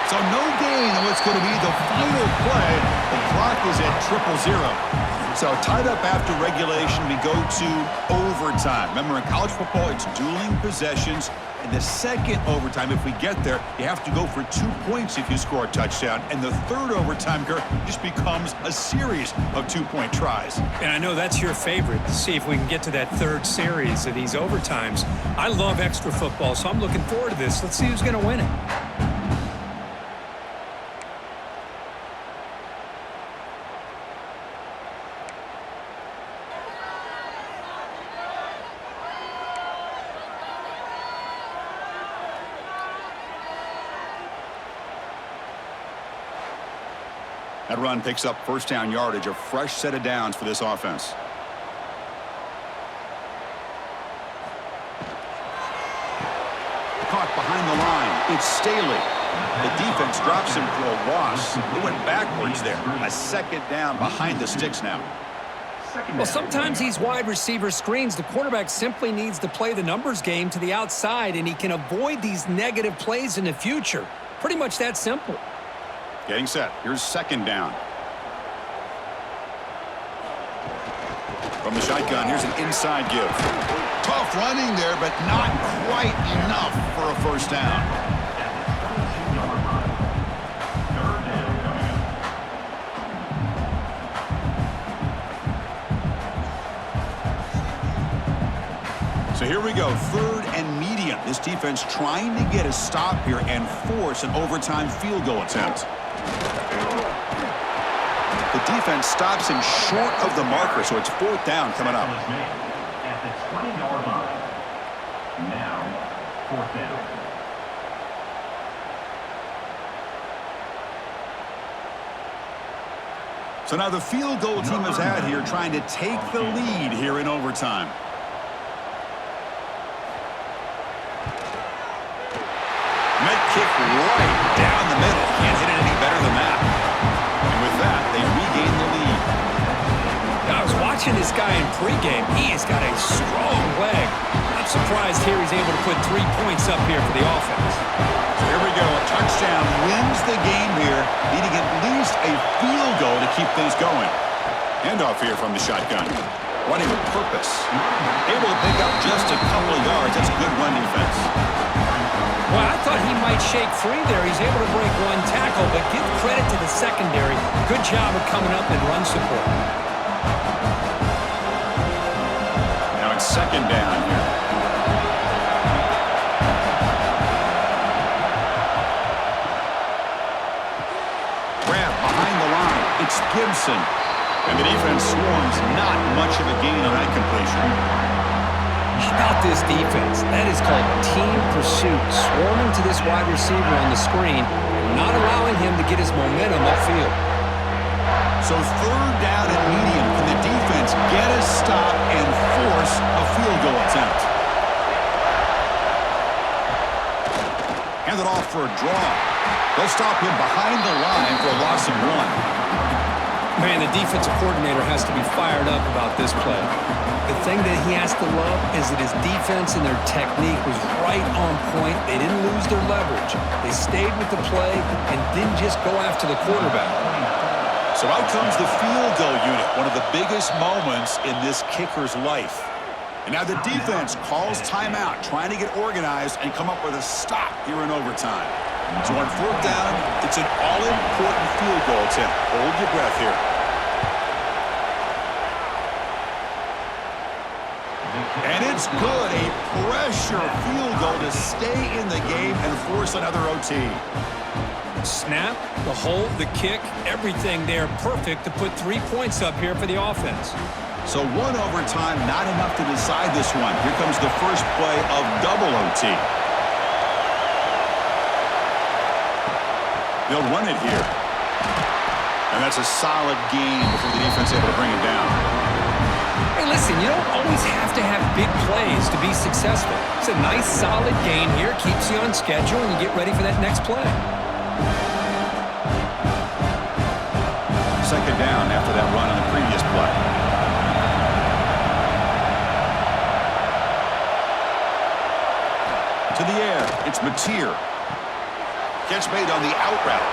So no gain on what's going to be the final play. The clock is at 0-0. So tied up after regulation, we go to overtime. Remember, in college football, it's dueling possessions. In the second overtime, if we get there, you have to go for 2 points if you score a touchdown. And the third overtime, Kirk, just becomes a series of 2-point tries. And I know that's your favorite, to see if we can get to that third series of these overtimes. I love extra football, so I'm looking forward to this. Let's see who's going to win it. That run picks up first down yardage, a fresh set of downs for this offense. Caught behind the line. It's Staley. The defense drops him for a loss. They went backwards there. A second down behind the sticks now. Well, sometimes these wide receiver screens, the quarterback simply needs to play the numbers game to the outside, and he can avoid these negative plays in the future. Pretty much that simple. Getting set. Here's second down. From the shotgun, here's an inside give. Tough running there, but not quite enough for a first down. So here we go, third and medium. This defense trying to get a stop here and force an overtime field goal attempt. The defense stops him short of the marker, so it's fourth down coming up. At the 20-yard line. Now, fourth down. So now the field goal team has had here trying to take the lead here in overtime. Met kick right down the middle. Can't hit it any better than that. And with that, they regain the lead. I was watching this guy in pregame. He has got a strong leg. I'm surprised here he's able to put 3 points up here for the offense. So here we go. A touchdown wins the game here, needing at least a field goal to keep things going. Handoff here from the shotgun. Running with purpose. Able to pick up just a couple of yards. That's good run defense. Well, I thought he might shake free there. He's able to break one tackle, but give credit to the secondary. Good job of coming up and run support. Now it's second down here. Grab behind the line. It's Gibson. And the defense swarms. Not much of a gain on that completion. How about this defense? That is called team pursuit. Swarming to this wide receiver on the screen, not allowing him to get his momentum upfield. So third down and medium. Can the defense get a stop and force a field goal attempt? Hand it off for a draw. They'll stop him behind the line for a loss of 1. Man, the defensive coordinator has to be fired up about this play. The thing that he has to love is that his defense and their technique was right on point. They didn't lose their leverage. They stayed with the play and didn't just go after the quarterback. So out comes the field goal unit, one of the biggest moments in this kicker's life. And now the defense calls timeout, trying to get organized and come up with a stop here in overtime. So on fourth down, it's an all-important field goal attempt. Hold your breath here. And it's good. A pressure field goal to stay in the game and force another OT. Snap, the hold, the kick, everything there perfect to put 3 points up here for the offense. So one overtime, not enough to decide this one. Here comes the first play of double OT. They'll run it here. And that's a solid gain before the defense able to bring him down. Hey, listen, you don't always have to have big plays to be successful. It's a nice, solid gain here. Keeps you on schedule, and you get ready for that next play. Second down after that run on the previous play. To the air, it's Mateer. Catch made on the out route.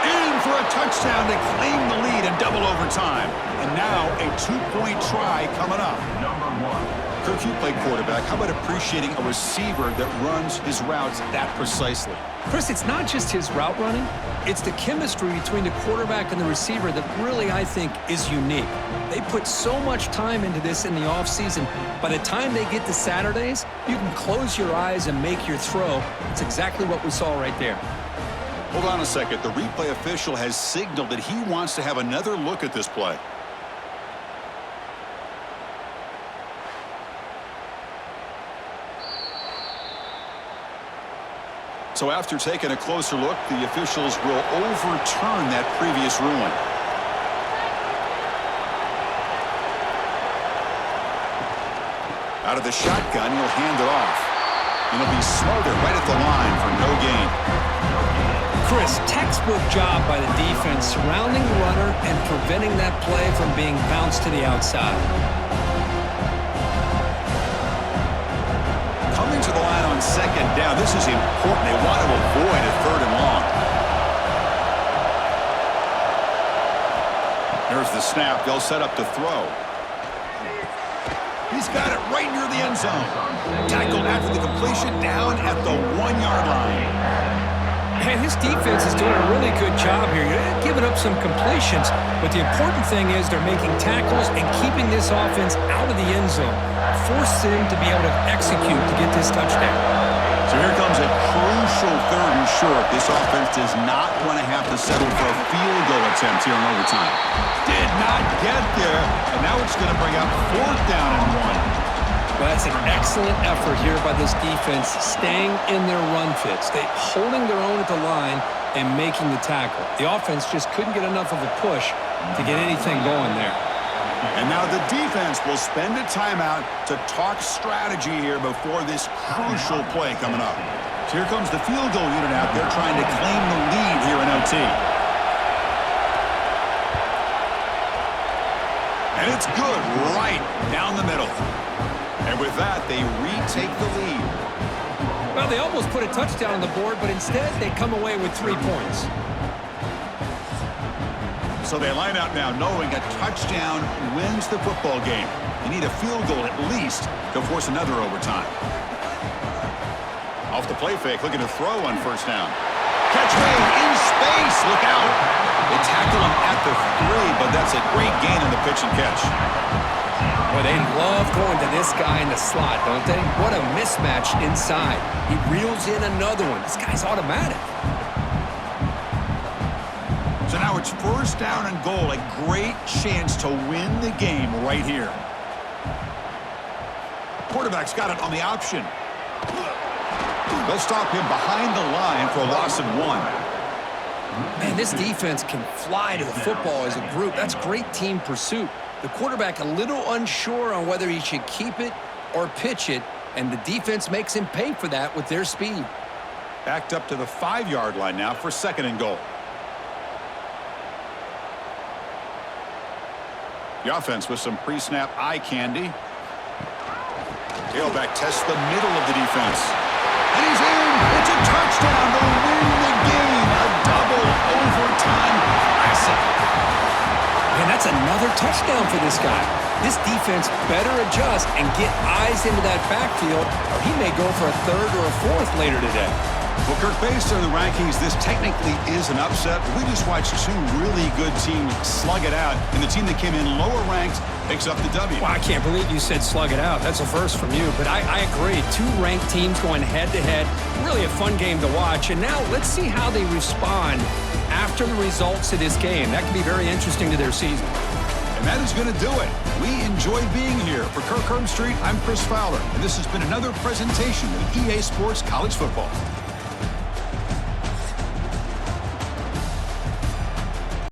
In for a touchdown to claim the lead in double overtime. And now a 2-point try coming up. Number 1. Kirk, you play quarterback. How about appreciating a receiver that runs his routes that precisely? Chris, it's not just his route running. It's the chemistry between the quarterback and the receiver that really, I think, is unique. They put so much time into this in the offseason. By the time they get to Saturdays, you can close your eyes and make your throw. It's exactly what we saw right there. Hold on a second. The replay official has signaled that he wants to have another look at this play. So after taking a closer look, the officials will overturn that previous ruling. Out of the shotgun, he'll hand it off. And he'll be smothered right at the line for no gain. Chris, textbook job by the defense surrounding the runner and preventing that play from being bounced to the outside. Coming to the line on second down. This is important. They want to avoid a third and long. There's the snap. They'll set up to throw. He's got it right near the end zone. Tackled after the completion down at the 1-yard line. Man, this defense is doing a really good job here. They're giving up some completions, but the important thing is they're making tackles and keeping this offense out of the end zone. Force them to be able to execute to get this touchdown. So here comes a crucial third and short. This offense does not want to have to settle for a field goal attempt here in overtime. Did not get there, and now it's going to bring up fourth down and 1. Well, that's an excellent effort here by this defense, staying in their run fits. They holding their own at the line and making the tackle. The offense just couldn't get enough of a push to get anything going there. And now the defense will spend a timeout to talk strategy here before this crucial play coming up. So here comes the field goal unit out there trying to claim the lead here in OT. And it's good right down the middle. And with that, they retake the lead. Well, they almost put a touchdown on the board, but instead they come away with 3 points. So they line out now knowing a touchdown wins the football game. You need a field goal at least to force another overtime. Off the play fake, looking to throw on first down. Catch made in space, look out. They tackle him at the 3, but that's a great gain in the pitch and catch. Boy, they love going to this guy in the slot, don't they? What a mismatch inside. He reels in another one. This guy's automatic. So now it's first down and goal. A great chance to win the game right here. Quarterback's got it on the option. They'll stop him behind the line for a loss of 1. Man, this defense can fly to the football as a group. That's great team pursuit. The quarterback a little unsure on whether he should keep it or pitch it, and the defense makes him pay for that with their speed. Backed up to the 5-yard line now for second and goal. The offense with some pre-snap eye candy. Tailback tests the middle of the defense. And he's in! It's a touchdown to win the game! A double overtime classic. And that's another third touchdown for this guy. This defense better adjust and get eyes into that backfield, or he may go for a third or a fourth later today. Well, Kirk, based on the rankings, this technically is an upset. We just watched two really good teams slug it out, and the team that came in lower ranked picks up the W. Well, I can't believe you said slug it out. That's a first from you, but I agree. Two ranked teams going head-to-head. Really a fun game to watch, and now let's see how they respond after the results of this game. That could be very interesting to their season. And that is going to do it. We enjoyed being here. For Kirk Street, I'm Chris Fowler, and this has been another presentation of EA Sports College Football.